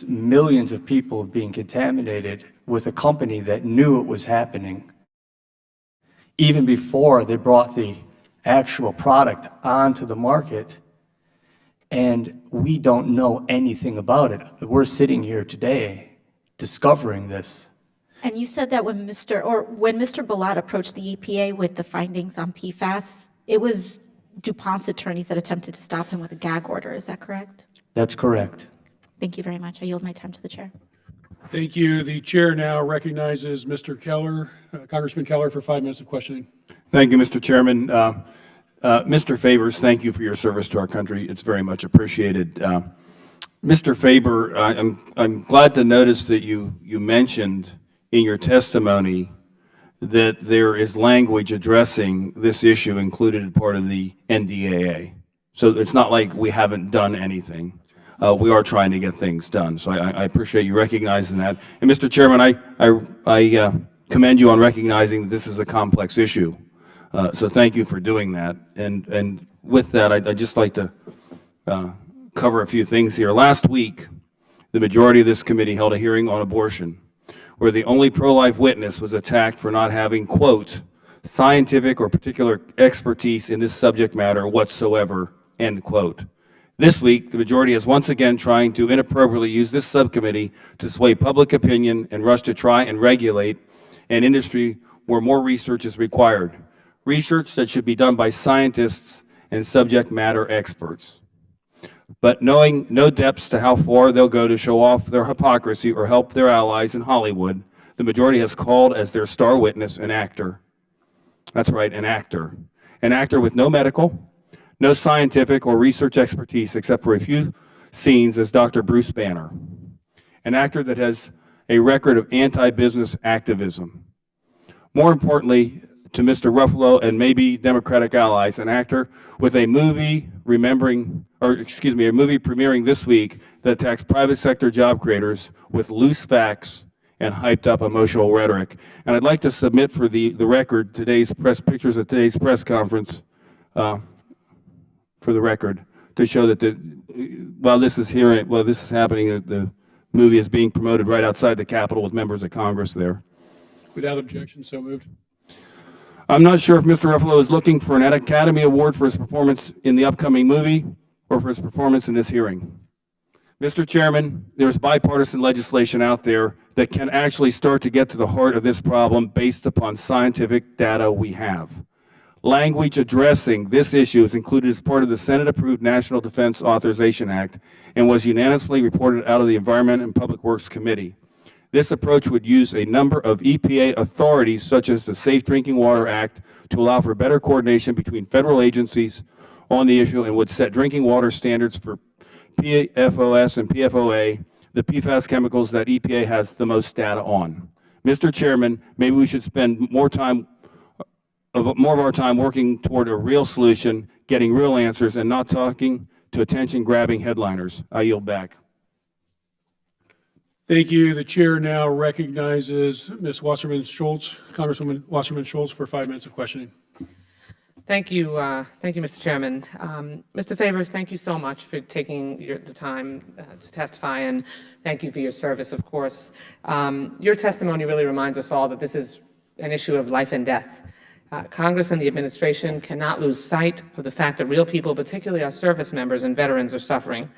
millions of people being contaminated with a company that knew it was happening even before they brought the actual product onto the market, and we don't know anything about it. We're sitting here today discovering this. And you said that when Mr. Ballat approached the EPA with the findings on PFAS, it was DuPont's attorneys that attempted to stop him with a gag order. Is that correct? That's correct. Thank you very much. I yield my time to the chair. Thank you. The chair now recognizes Mr. Keller, Congressman Keller, for 5 minutes of questioning. Thank you, Mr. Chairman. Mr. Favors, thank you for your service to our country. It's very much appreciated. Mr. Faber, I'm glad to notice that you mentioned in your testimony that there is language addressing this issue included as part of the NDAA. So it's not like we haven't done anything. We are trying to get things done. So I appreciate you recognizing that. And Mr. Chairman, I commend you on recognizing that this is a complex issue. So thank you for doing that. And with that, I'd just like to cover a few things here. Last week, the majority of this committee held a hearing on abortion, where the only pro-life witness was attacked for not having, quote, scientific or particular expertise in this subject matter whatsoever, end quote. This week, the majority is once again trying to inappropriately use this subcommittee to sway public opinion and rush to try and regulate an industry where more research is required. Research that should be done by scientists and subject matter experts. But knowing no depths to how far they'll go to show off their hypocrisy or help their allies in Hollywood, the majority has called as their star witness an actor. That's right, an actor. An actor with no medical, no scientific or research expertise except for a few scenes as Dr. Bruce Banner. An actor that has a record of anti-business activism. More importantly, to Mr. Ruffalo and maybe Democratic allies, an actor with a movie premiering this week that attacks private sector job creators with loose facts and hyped up emotional rhetoric. And I'd like to submit for the record pictures of today's press conference for the record to show that while this is happening, the movie is being promoted right outside the Capitol with members of Congress there. Without objection, so moved. I'm not sure if Mr. Ruffalo is looking for an Academy Award for his performance in the upcoming movie or for his performance in this hearing. Mr. Chairman, there's bipartisan legislation out there that can actually start to get to the heart of this problem based upon scientific data we have. Language addressing this issue is included as part of the Senate-approved National Defense Authorization Act and was unanimously reported out of the Environment and Public Works Committee. This approach would use a number of EPA authorities, such as the Safe Drinking Water Act, to allow for better coordination between federal agencies on the issue and would set drinking water standards for PFAS and PFOA, the PFAS chemicals that EPA has the most data on. Mr. Chairman, maybe we should spend more of our time working toward a real solution, getting real answers, and not talking to attention-grabbing headliners. I yield back. Thank you. The chair now recognizes Ms. Wasserman Schultz, Congresswoman Wasserman Schultz, for 5 minutes of questioning. Thank you, Mr. Chairman. Mr. Favors, thank you so much for taking the time to testify, and thank you for your service, of course. Your testimony really reminds us all that this is an issue of life and death. Congress and the administration cannot lose sight of the fact that real people, particularly our service members and veterans, are suffering.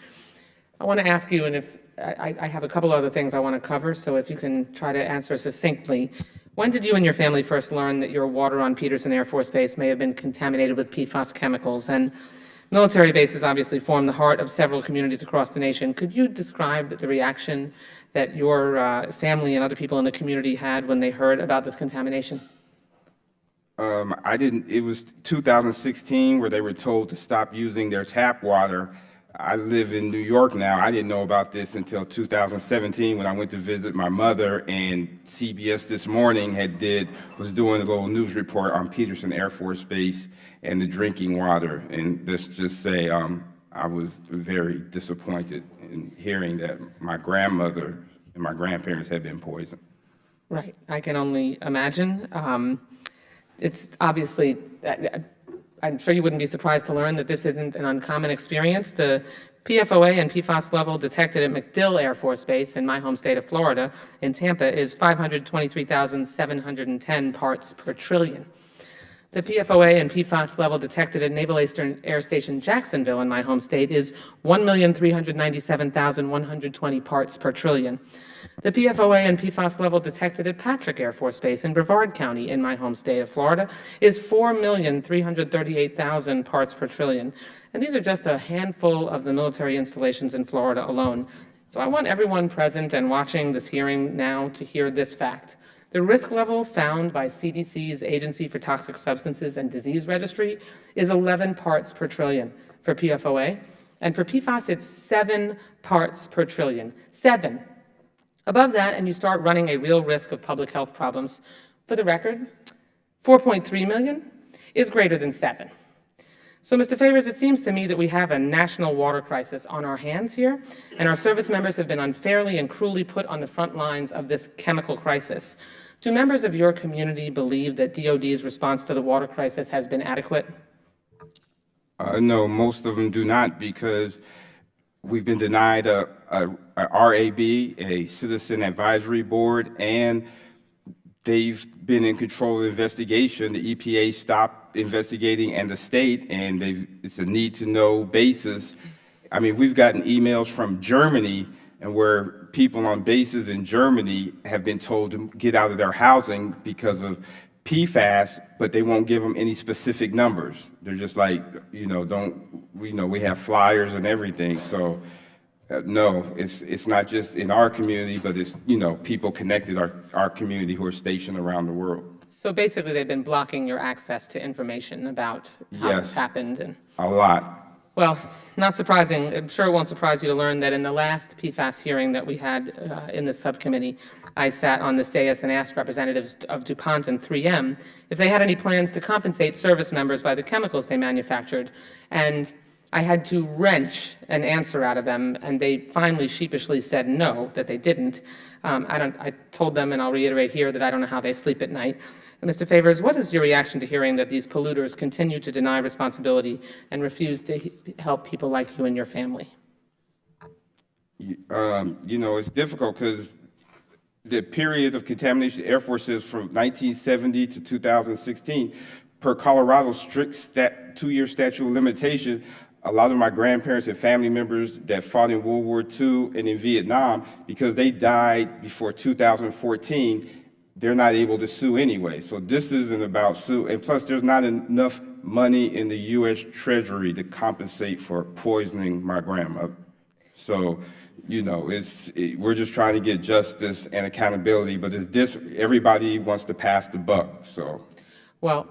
I want to ask you, and if I have a couple other things I want to cover, so if you can try to answer succinctly. When did you and your family first learn that your water on Peterson Air Force Base may have been contaminated with PFAS chemicals? And military bases obviously form the heart of several communities across the nation. Could you describe the reaction that your family and other people in the community had when they heard about this contamination? It was 2016 where they were told to stop using their tap water I live in New York now. I didn't know about this until 2017 when I went to visit my mother, and CBS This Morning was doing a little news report on Peterson Air Force Base and the drinking water. And let's just say I was very disappointed in hearing that my grandmother and my grandparents had been poisoned. Right, I can only imagine. It's obviously, I'm sure you wouldn't be surprised to learn that this isn't an uncommon experience. The PFOA and PFAS level detected at MacDill Air Force Base in my home state of Florida, in Tampa, is 523,710 parts per trillion. The PFOA and PFAS level detected at Naval Air Station Jacksonville in my home state is 1,397,120 parts per trillion. The PFOA and PFAS level detected at Patrick Air Force Base in Brevard County in my home state of Florida is 4,338,000 parts per trillion. And these are just a handful of the military installations in Florida alone. So I want everyone present and watching this hearing now to hear this fact. The risk level found by CDC's Agency for Toxic Substances and Disease Registry is 11 parts per trillion for PFOA, and for PFAS it's 7 parts per trillion. 7. Above that, and you start running a real risk of public health problems. For the record, 4.3 million is greater than 7. So, Mr. Favors, it seems to me that we have a national water crisis on our hands here, and our service members have been unfairly and cruelly put on the front lines of this chemical crisis. Do members of your community believe that DOD's response to the water crisis has been adequate? No, most of them do not, because we've been denied a RAB, a Citizen Advisory Board, and they've been in control of the investigation. The EPA stopped investigating, and the state, and it's a need-to-know basis. I mean, we've gotten emails from Germany, and where people on bases in Germany have been told to get out of their housing because of PFAS, but they won't give them any specific numbers. They're just like, we have flyers and everything. So no, it's not just in our community, but it's, people connected our community who are stationed around the world. So basically they've been blocking your access to information about how this happened. And a lot. Well, not surprising. I'm sure it won't surprise you to learn that in the last PFAS hearing that we had in the subcommittee, I sat on this dais and asked representatives of DuPont and 3M if they had any plans to compensate service members by the chemicals they manufactured. And I had to wrench an answer out of them, and they finally sheepishly said no, that they didn't. I told them, and I'll reiterate here, that I don't know how they sleep at night. Mr. Favors, what is your reaction to hearing that these polluters continue to deny responsibility and refuse to help people like you and your family? It's difficult because the period of contamination of the Air Force is from 1970 to 2016. Per Colorado's strict 2-year statute of limitation, a lot of my grandparents and family members that fought in World War II and in Vietnam, because they died before 2014, they're not able to sue anyway. So this isn't about sue. And plus, there's not enough money in the U.S. Treasury to compensate for poisoning my grandmother. So, we're just trying to get justice and accountability, but everybody wants to pass the buck. So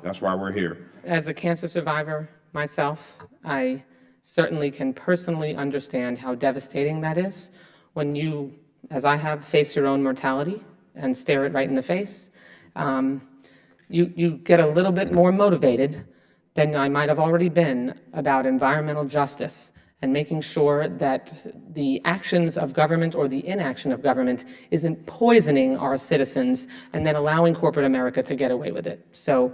that's why we're here. As a cancer survivor myself, I certainly can personally understand how devastating that is when you, as I have, face your own mortality and stare it right in the face. You get a little bit more motivated than I might have already been about environmental justice and making sure that the actions of government or the inaction of government isn't poisoning our citizens and then allowing corporate America to get away with it. So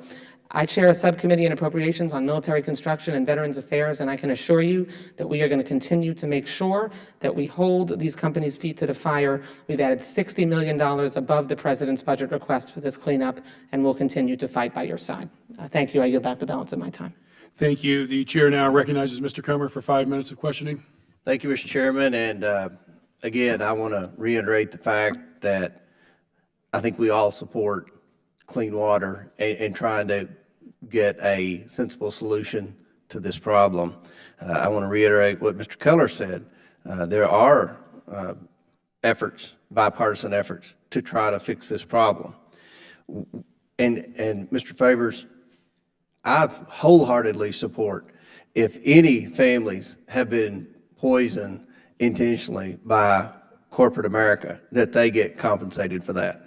I chair a subcommittee in appropriations on military construction and veterans affairs, and I can assure you that we are going to continue to make sure that we hold these companies' feet to the fire. We've added $60 million above the president's budget request for this cleanup, and we'll continue to fight by your side. Thank you. I yield back the balance of my time. Thank you. The chair now recognizes Mr. Comer for 5 minutes of questioning. Thank you, Mr. Chairman. And again, I want to reiterate the fact that I think we all support clean water and trying to get a sensible solution to this problem. I want to reiterate what Mr. Keller said. There are bipartisan efforts to try to fix this problem. And Mr. Favors, I wholeheartedly support if any families have been poison intentionally by corporate America, that they get compensated for that.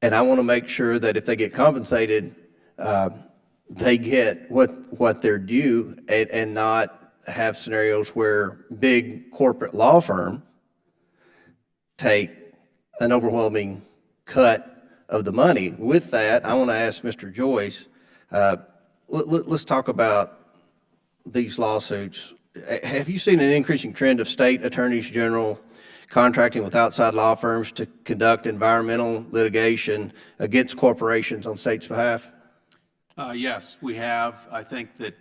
And I want to make sure that if they get compensated, they get what they're due, and not have scenarios where big corporate law firm take an overwhelming cut of the money. With that, I want to ask Mr. Joyce, let's talk about these lawsuits. Have you seen an increasing trend of state attorneys general contracting with outside law firms to conduct environmental litigation against corporations on states' behalf? Yes, we have. I think that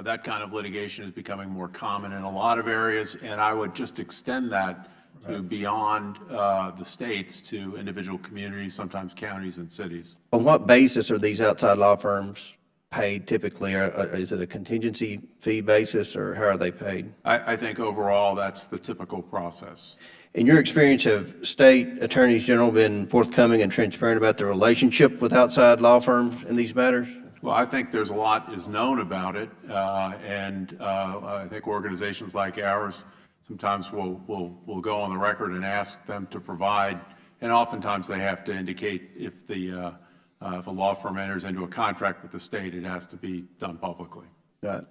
that kind of litigation is becoming more common in a lot of areas, and I would just extend that to beyond the states to individual communities, sometimes counties and cities. On what basis are these outside law firms paid typically? Is it a contingency fee basis, or how are they paid? I think overall that's the typical process. In your experience, have state attorneys general been forthcoming and transparent about their relationship with outside law firms in these matters? Well, I think there's a lot is known about it, and I think organizations like ours sometimes will go on the record and ask them to provide, and oftentimes they have to indicate if a law firm enters into a contract with the state, it has to be done publicly. Right.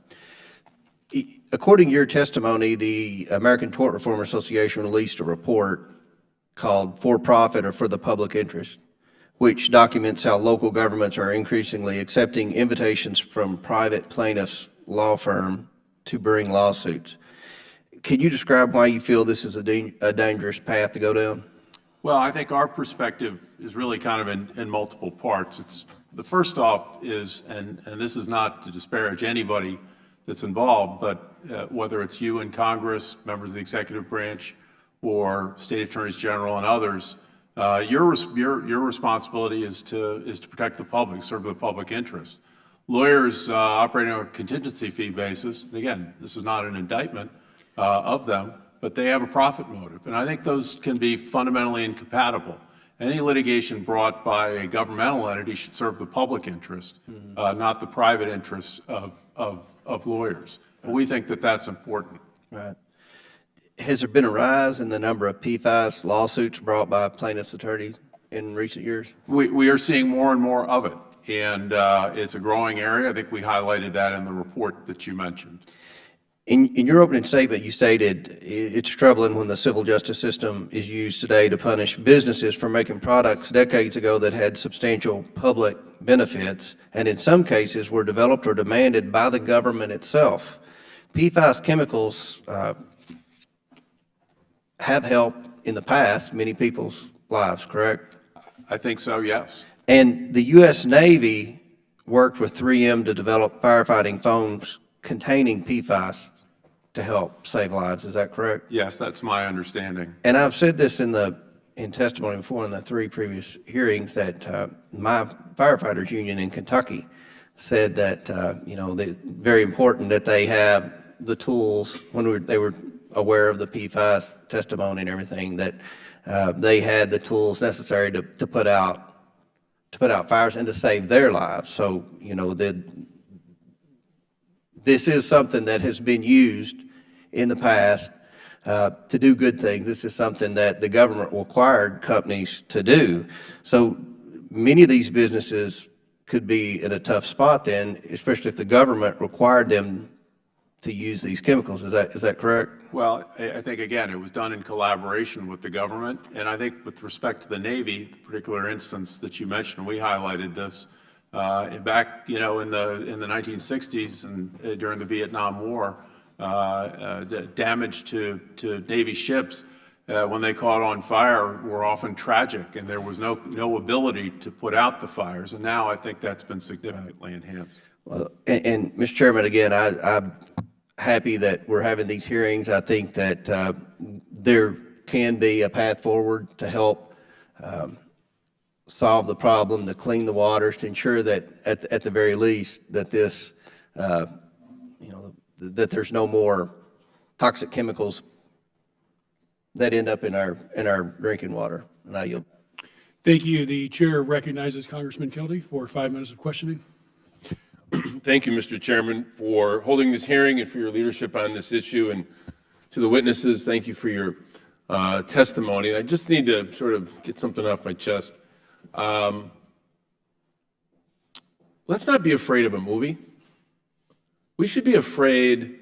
According to your testimony, the American Tort Reform Association released a report called For Profit or For the Public Interest, which documents how local governments are increasingly accepting invitations from private plaintiffs' law firm to bring lawsuits. Can you describe why you feel this is a dangerous path to go down? Well, I think our perspective is really kind of in multiple parts. It's the first off is, and this is not to disparage anybody that's involved, but whether it's you in Congress, members of the executive branch, or state attorneys general and others, your responsibility is to protect the public, serve the public interest. Lawyers operating on a contingency fee basis, and again, this is not an indictment of them, but they have a profit motive, and I think those can be fundamentally incompatible. Any litigation brought by a governmental entity should serve the public interest, not the private interests of lawyers. And we think that that's important. Right. Has there been a rise in the number of PFAS lawsuits brought by plaintiffs' attorneys in recent years? We are seeing more and more of it, and it's a growing area. I think we highlighted that in the report that you mentioned. In your opening statement, you stated it's troubling when the civil justice system is used today to punish businesses for making products decades ago that had substantial public benefits, and in some cases were developed or demanded by the government itself. PFAS chemicals have helped in the past many people's lives, correct? I think so, yes. And the U.S. Navy worked with 3M to develop firefighting foams containing PFAS to help save lives. Is that correct? Yes, that's my understanding. And I've said this in testimony before in the 3 previous hearings that my firefighters union in Kentucky said that very important that they have the tools when they were aware of the PFAS testimony and everything, that they had the tools necessary to put out fires and to save their lives. So this is something that has been used in the past to do good things. This is something that the government required companies to do. So many of these businesses could be in a tough spot then, especially if the government required them to use these chemicals. Is that correct? Well, I think, again, it was done in collaboration with the government, and I think with respect to the Navy, the particular instance that you mentioned, we highlighted this back, in the 1960s and during the Vietnam War, damage to Navy ships when they caught on fire were often tragic, and there was no ability to put out the fires, and now I think that's been significantly enhanced. Well, and Mr. Chairman, again, I'm happy that we're having these hearings. I think that there can be a path forward to help solve the problem, to clean the waters, to ensure that at the very least that this, that there's no more toxic chemicals that end up in our drinking water. And I yield. Thank you. The chair recognizes Congressman Kildee for 5 minutes of questioning. Thank you, Mr. Chairman, for holding this hearing and for your leadership on this issue. And to the witnesses, thank you for your testimony. I just need to sort of get something off my chest. Let's not be afraid of a movie. We should be afraid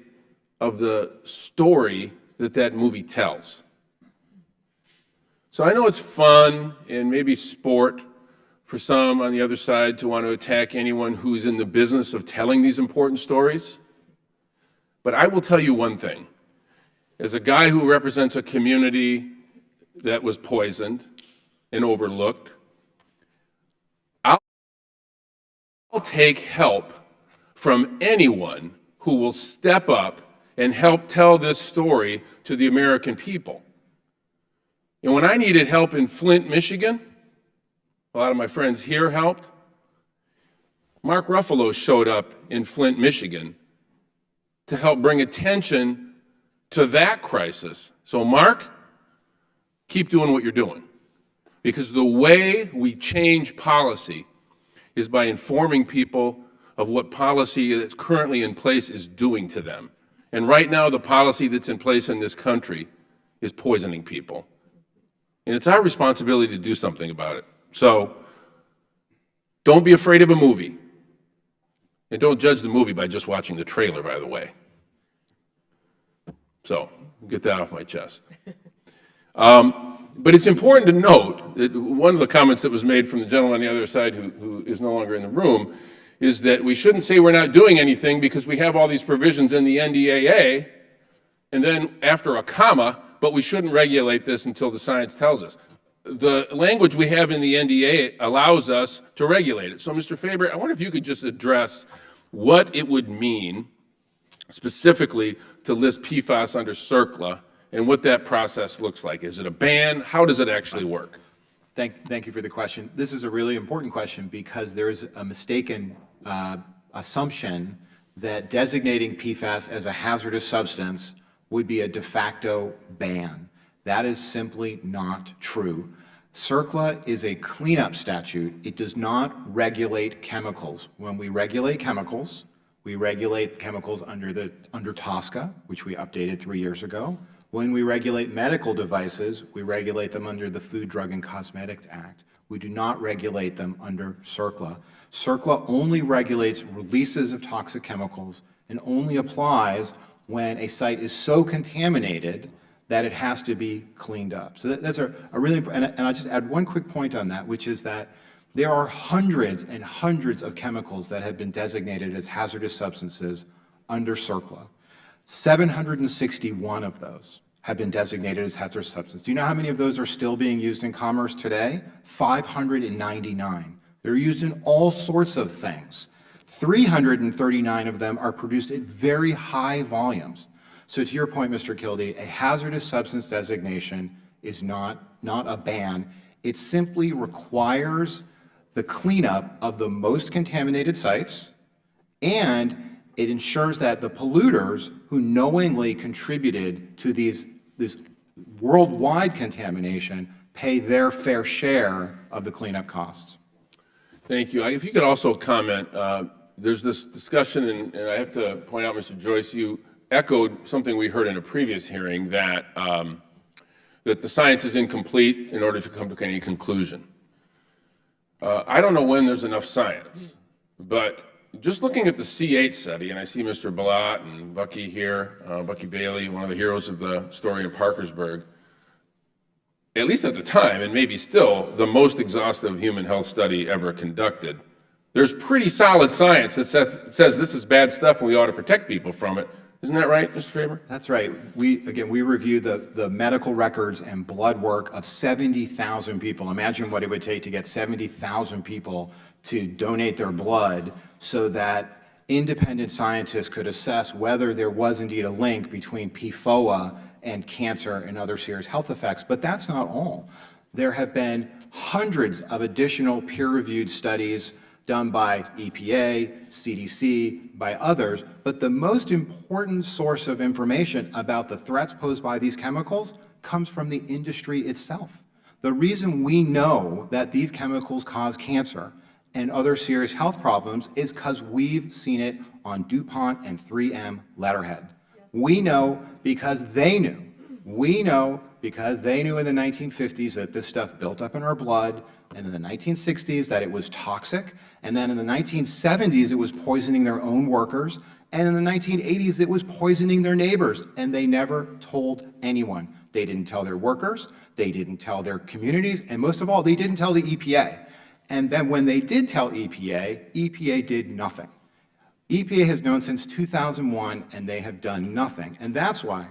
of the story that that movie tells. So I know it's fun and maybe sport for some on the other side to want to attack anyone who's in the business of telling these important stories. But I will tell you one thing. As a guy who represents a community that was poisoned and overlooked, I'll take help from anyone who will step up and help tell this story to the American people. And when I needed help in Flint, Michigan, a lot of my friends here helped. Mark Ruffalo showed up in Flint, Michigan to help bring attention to that crisis. So Mark, keep doing what you're doing. Because the way we change policy is by informing people of what policy that's currently in place is doing to them. And right now, the policy that's in place in this country is poisoning people. And it's our responsibility to do something about it. So don't be afraid of a movie. And don't judge the movie by just watching the trailer, by the way. So get that off my chest. But it's important to note that one of the comments that was made from the gentleman on the other side who is no longer in the room is that we shouldn't say we're not doing anything because we have all these provisions in the NDAA, and then after a comma, but we shouldn't regulate this until the science tells us. The language we have in the NDA allows us to regulate it. So, Mr. Faber, I wonder if you could just address what it would mean specifically to list PFAS under CERCLA and what that process looks like. Is it a ban? How does it actually work? Thank you for the question. This is a really important question because there is a mistaken assumption that designating PFAS as a hazardous substance would be a de facto ban. That is simply not true. CERCLA is a cleanup statute. It does not regulate chemicals. When we regulate chemicals under TSCA, which we updated 3 years ago. When we regulate medical devices, we regulate them under the Food, Drug, and Cosmetics Act. We do not regulate them under CERCLA. CERCLA only regulates releases of toxic chemicals and only applies when a site is so contaminated that it has to be cleaned up. So that's a really important, and I'll just add one quick point on that, which is that there are hundreds and hundreds of chemicals that have been designated as hazardous substances under CERCLA. 761 of those have been designated as hazardous substances. Do you know how many of those are still being used in commerce today? 599. They're used in all sorts of things. 339 of them are produced at very high volumes. So to your point, Mr. Kildee, a hazardous substance designation is not a ban. It simply requires the cleanup of the most contaminated sites, and it ensures that the polluters who knowingly contributed to this worldwide contamination pay their fair share of the cleanup costs. Thank you. If you could also comment, there's this discussion, and I have to point out, Mr. Joyce, you echoed something we heard in a previous hearing, that that the science is incomplete in order to come to any conclusion. I don't know when there's enough science, but just looking at the C8 study, and I see Mr. Ballat and Bucky here, Bucky Bailey, one of the heroes of the story in Parkersburg, at least at the time, and maybe still, the most exhaustive human health study ever conducted. There's pretty solid science that says this is bad stuff and we ought to protect people from it. Isn't that right, Mr. Faber? That's right. We review the medical records and blood work of 70,000 people. Imagine what it would take to get 70,000 people to donate their blood so that independent scientists could assess whether there was indeed a link between PFOA and cancer and other serious health effects. But that's not all. There have been hundreds of additional peer-reviewed studies done by EPA, CDC, by others, but the most important source of information about the threats posed by these chemicals comes from the industry itself. The reason we know that these chemicals cause cancer and other serious health problems is because we've seen it on DuPont and 3M letterhead. We know because they knew. We know because they knew in the 1950s that this stuff built up in our blood, and in the 1960s that it was toxic, and then in the 1970s it was poisoning their own workers, and in the 1980s it was poisoning their neighbors, and they never told anyone. They didn't tell their workers, they didn't tell their communities, and most of all, they didn't tell the EPA. And then when they did tell EPA, EPA did nothing. EPA has known since 2001, and they have done nothing. And that's why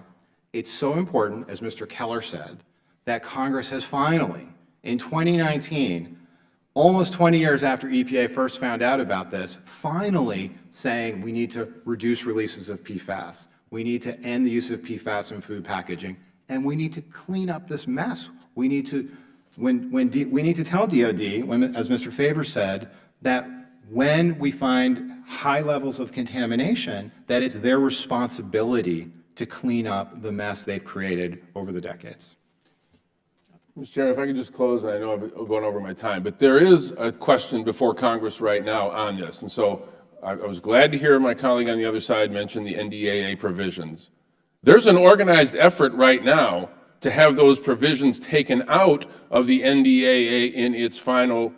it's so important, as Mr. Keller said, that Congress has finally, in 2019, almost 20 years after EPA first found out about this, finally saying we need to reduce releases of PFAS. We need to end the use of PFAS in food packaging, and we need to clean up this mess. We need to, we need to tell DOD, as Mr. Faber said, that when we find high levels of contamination, that it's their responsibility to clean up the mess they've created over the decades. Mr. Chairman, if I could just close, and I know I'm going over my time, but there is a question before Congress right now on this. And so I was glad to hear my colleague on the other side mention the NDAA provisions. There's an organized effort right now to have those provisions taken out of the NDAA in its final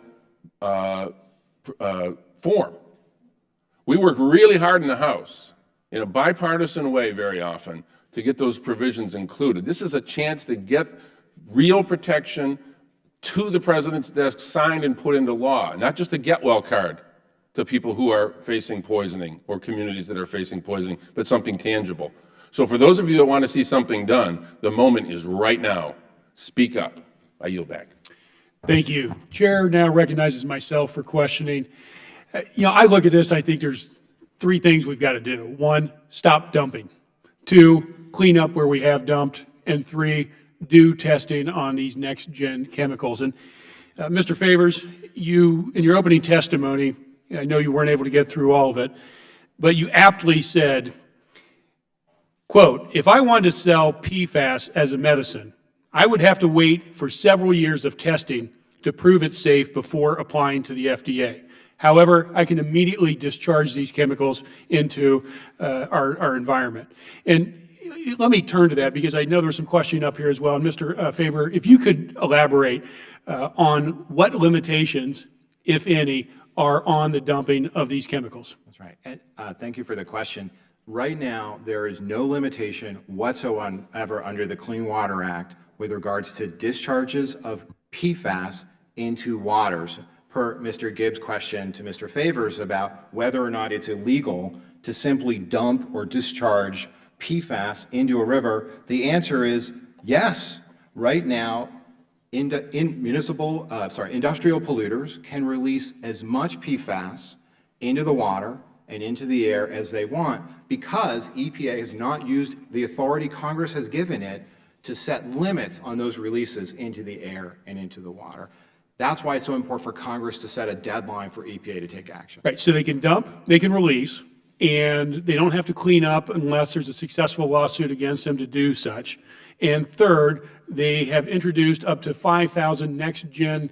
form. We work really hard in the House, in a bipartisan way very often, to get those provisions included. This is a chance to get real protection to the president's desk, signed and put into law, not just a get-well card to people who are facing poisoning or communities that are facing poisoning, but something tangible. So for those of you that want to see something done, the moment is right now. Speak up. I yield back. Thank you. Chair now recognizes myself for questioning. I look at this, I think there's three things we've got to do. One, stop dumping. Two, clean up where we have dumped. And three, do testing on these next-gen chemicals. And Mr. Favors, you, in your opening testimony, I know you weren't able to get through all of it, but you aptly said, quote, "If I wanted to sell PFAS as a medicine, I would have to wait for several years of testing to prove it's safe before applying to the FDA. However, I can immediately discharge these chemicals into our environment." And let me turn to that because I know there's some questioning up here as well. And Mr. Faber, if you could elaborate on what limitations, if any, are on the dumping of these chemicals. That's right. And, thank you for the question. Right now, there is no limitation whatsoever under the Clean Water Act with regards to discharges of PFAS into waters, per Mr. Gibbs' question to Mr. Favors about whether or not it's illegal to simply dump or discharge PFAS into a river. The answer is yes. Right now, industrial polluters can release as much PFAS into the water and into the air as they want because EPA has not used the authority Congress has given it to set limits on those releases into the air and into the water. That's why it's so important for Congress to set a deadline for EPA to take action. Right, so they can dump, they can release, and they don't have to clean up unless there's a successful lawsuit against them to do such. And third, they have introduced up to 5,000 next-gen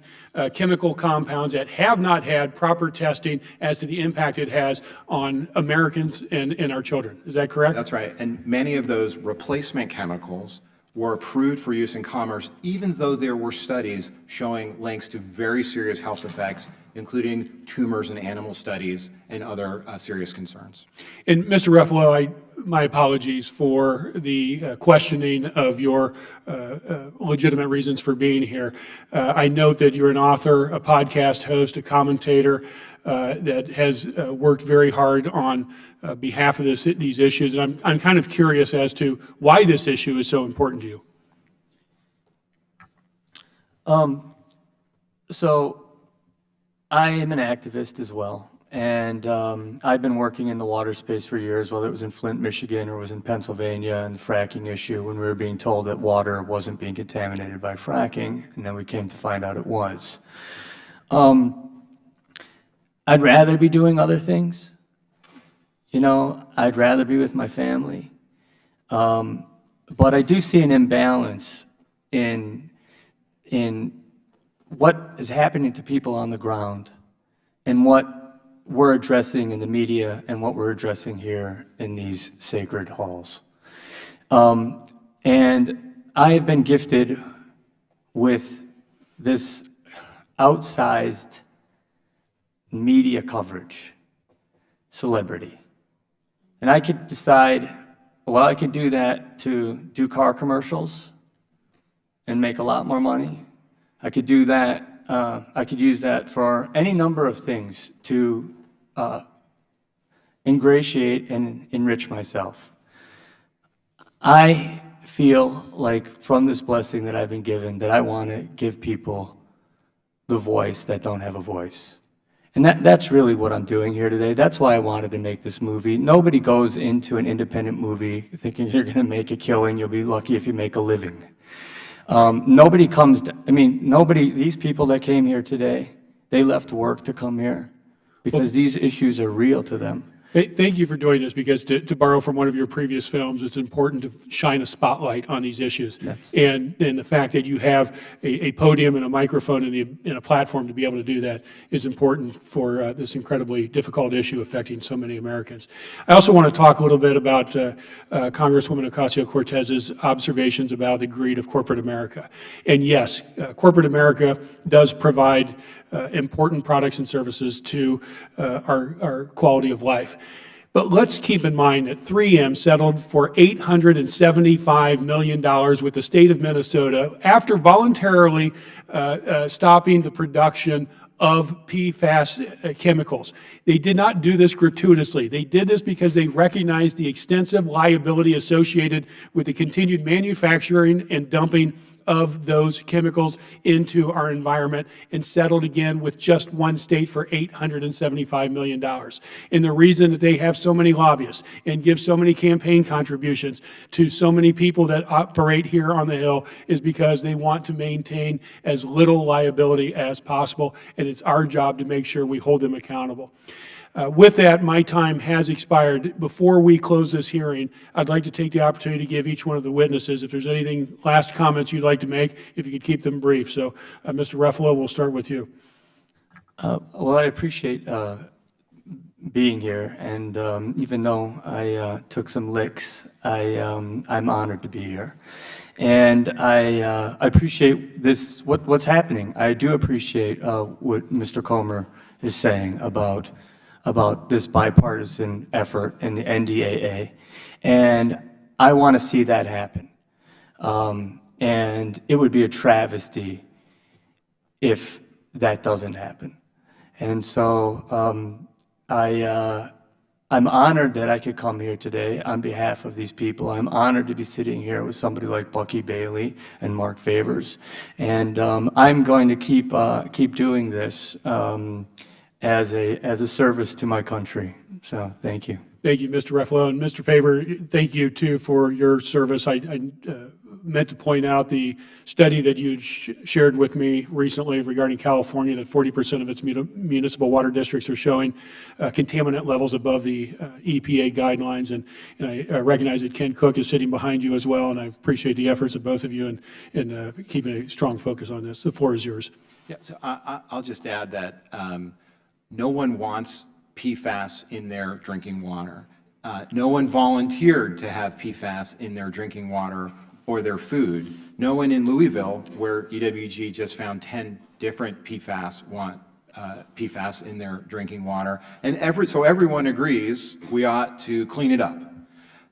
chemical compounds that have not had proper testing as to the impact it has on Americans and our children. Is that correct? That's right. And many of those replacement chemicals were approved for use in commerce, even though there were studies showing links to very serious health effects, including tumors in animal studies and other serious concerns. And Mr. Ruffalo, my apologies for the questioning of your legitimate reasons for being here. I note that you're an author, a podcast host, a commentator that has worked very hard on behalf of these issues. And I'm kind of curious as to why this issue is so important to you. So I am an activist as well. And I've been working in the water space for years, whether it was in Flint, Michigan, or was in Pennsylvania, and the fracking issue when we were being told that water wasn't being contaminated by fracking, and then we came to find out it was. I'd rather be doing other things. I'd rather be with my family. But I do see an imbalance in what is happening to people on the ground and what we're addressing in the media and what we're addressing here in these sacred halls. And I have been gifted with this outsized media coverage, celebrity. And I could decide, well, I could do that to do car commercials and make a lot more money. I could do that, I could use that for any number of things to ingratiate and enrich myself. I feel like from this blessing that I've been given that I want to give people the voice that don't have a voice. And that's really what I'm doing here today. That's why I wanted to make this movie. Nobody goes into an independent movie thinking you're going to make a killing. You'll be lucky if you make a living. Nobody comes, these people that came here today, they left work to come here because these issues are real to them. Thank you for doing this, because to borrow from one of your previous films, it's important to shine a spotlight on these issues. And the fact that you have a podium and a microphone and a platform to be able to do that is important for this incredibly difficult issue affecting so many Americans. I also want to talk a little bit about Congresswoman Ocasio-Cortez's observations about the greed of corporate America. And yes, corporate America does provide important products and services to our quality of life. But let's keep in mind that 3M settled for $875 million with the state of Minnesota after voluntarily stopping the production of PFAS chemicals. They did not do this gratuitously. They did this because they recognized the extensive liability associated with the continued manufacturing and dumping of those chemicals into our environment, and settled again with just one state for $875 million. And the reason that they have so many lobbyists and give so many campaign contributions to so many people that operate here on the Hill is because they want to maintain as little liability as possible, and it's our job to make sure we hold them accountable. With that, my time has expired. Before we close this hearing, I'd like to take the opportunity to give each one of the witnesses, if there's anything, last comments you'd like to make, if you could keep them brief. So, Mr. Ruffalo, we'll start with you. Well, I appreciate being here, and even though I took some licks, I'm honored to be here. And I appreciate this, what's happening. I do appreciate what Mr. Comer is saying about this bipartisan effort in the NDAA, and I want to see that happen. And it would be a travesty if that doesn't happen. And so I'm honored that I could come here today on behalf of these people. I'm honored to be sitting here with somebody like Bucky Bailey and Mark Favors, and I'm going to keep doing this as a service to my country. So thank you. Thank you, Mr. Ruffalo. And Mr. Faber, thank you, too, for your service. I meant to point out the study that you shared with me recently regarding California, that 40% of its municipal water districts are showing contaminant levels above the EPA guidelines. And I recognize that Ken Cook is sitting behind you as well, and I appreciate the efforts of both of you in keeping a strong focus on this. The floor is yours. Yeah, so I'll just add that no one wants PFAS in their drinking water. No one volunteered to have PFAS in their drinking water or their food. No one in Louisville, where EWG just found 10 different PFAS, want PFAS in their drinking water. And so everyone agrees we ought to clean it up.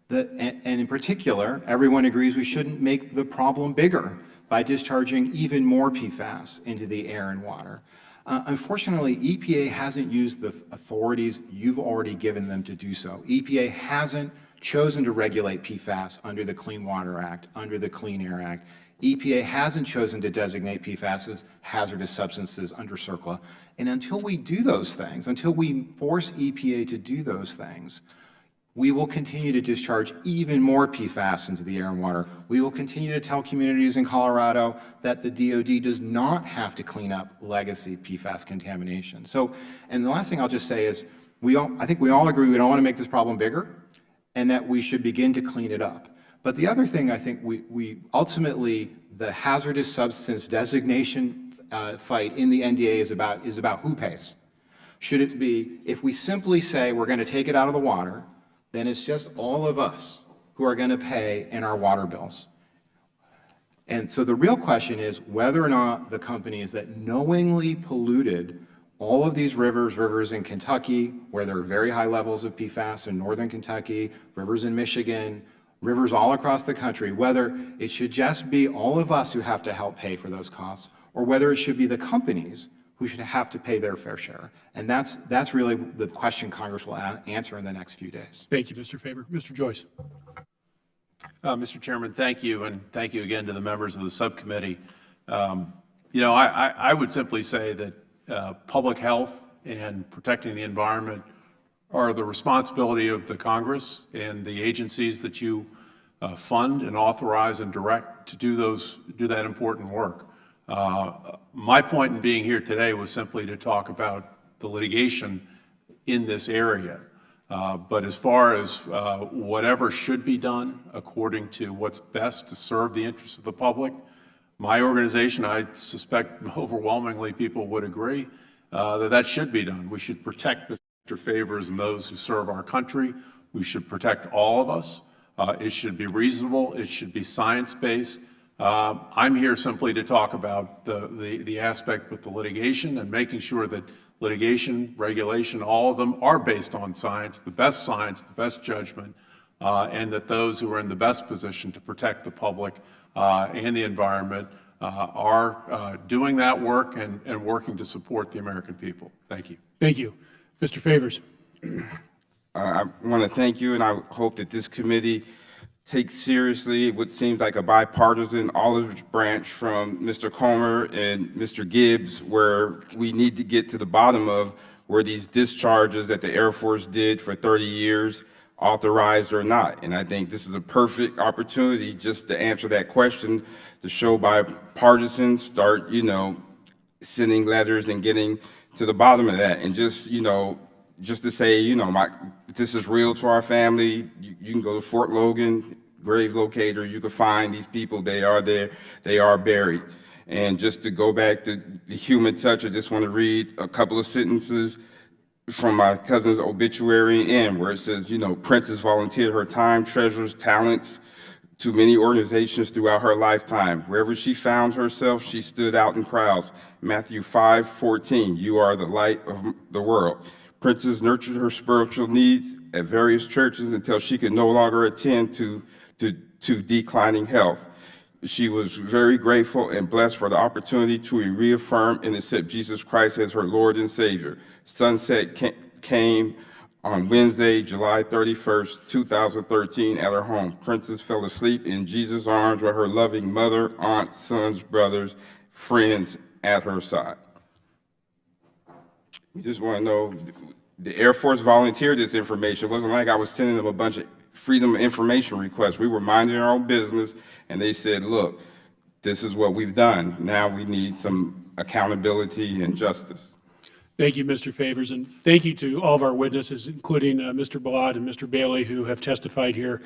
And in particular, everyone agrees we shouldn't make the problem bigger by discharging even more PFAS into the air and water. Unfortunately, EPA hasn't used the authorities you've already given them to do so. EPA hasn't chosen to regulate PFAS under the Clean Water Act, under the Clean Air Act. EPA hasn't chosen to designate PFAS as hazardous substances under CERCLA. And until we do those things, until we force EPA to do those things, we will continue to discharge even more PFAS into the air and water. We will continue to tell communities in Colorado that the DOD does not have to clean up legacy PFAS contamination. So, and the last thing I'll just say is, I think we all agree we don't want to make this problem bigger, and that we should begin to clean it up. But the other thing I think we ultimately, the hazardous substance designation fight in the NDA is about who pays. Should it be, if we simply say we're going to take it out of the water, then it's just all of us who are going to pay in our water bills. And so the real question is whether or not the companies that knowingly polluted all of these rivers in Kentucky, where there are very high levels of PFAS in northern Kentucky, rivers in Michigan, rivers all across the country, whether it should just be all of us who have to help pay for those costs, or whether it should be the companies who should have to pay their fair share. And that's really the question Congress will answer in the next few days. Thank you, Mr. Faber. Mr. Joyce. Mr. Chairman, thank you, and thank you again to the members of the subcommittee. I would simply say that public health and protecting the environment are the responsibility of the Congress and the agencies that you fund and authorize and direct to do that important work. My point in being here today was simply to talk about the litigation in this area. But as far as whatever should be done according to what's best to serve the interests of the public, my organization, I suspect overwhelmingly people would agree, that should be done. We should protect Mr. Favors and those who serve our country. We should protect all of us. It should be reasonable. It should be science-based. I'm here simply to talk about the aspect with the litigation and making sure that litigation, regulation, all of them are based on science, the best judgment, and that those who are in the best position to protect the public and the environment are doing that work and working to support the American people. Thank you. Thank you. Mr. Favors. I want to thank you, and I hope that this committee takes seriously what seems like a bipartisan olive branch from Mr. Comer and Mr. Gibbs, where we need to get to the bottom of where these discharges that the Air Force did for 30 years authorized or not. And I think this is a perfect opportunity just to answer that question, to show bipartisan, start, sending letters and getting to the bottom of that. And just, just to say, this is real to our family. You can go to Fort Logan, grave locator, you can find these people, they are there, they are buried. And just to go back to the human touch, I just want to read a couple of sentences from my cousin's obituary in, where it says, Princess volunteered her time, treasures, talents to many organizations throughout her lifetime. Wherever she found herself, she stood out in crowds. Matthew 5:14, you are the light of the world. Princess nurtured her spiritual needs at various churches until she could no longer attend to declining health. She was very grateful and blessed for the opportunity to reaffirm and accept Jesus Christ as her Lord and Savior. Sunset came on Wednesday, July 31st, 2013 at her home. Princess fell asleep in Jesus' arms with her loving mother, aunt, sons, brothers, friends at her side. We just want to know, the Air Force volunteered this information. It wasn't like I was sending them a bunch of freedom of information requests. We were minding our own business, and they said, look, this is what we've done. Now we need some accountability and justice. Thank you, Mr. Favors, and thank you to all of our witnesses, including Mr. Balad and Mr. Bailey, who have testified here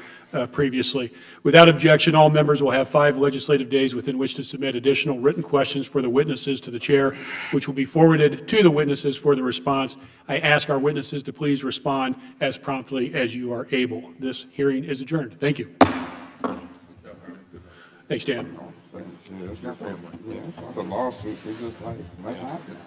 previously. Without objection, all members will have 5 legislative days within which to submit additional written questions for the witnesses to the chair, which will be forwarded to the witnesses for the response. I ask our witnesses to please respond as promptly as you are able. This hearing is adjourned. Thank you. Thanks, Dan. The lawsuit is just like, what happened?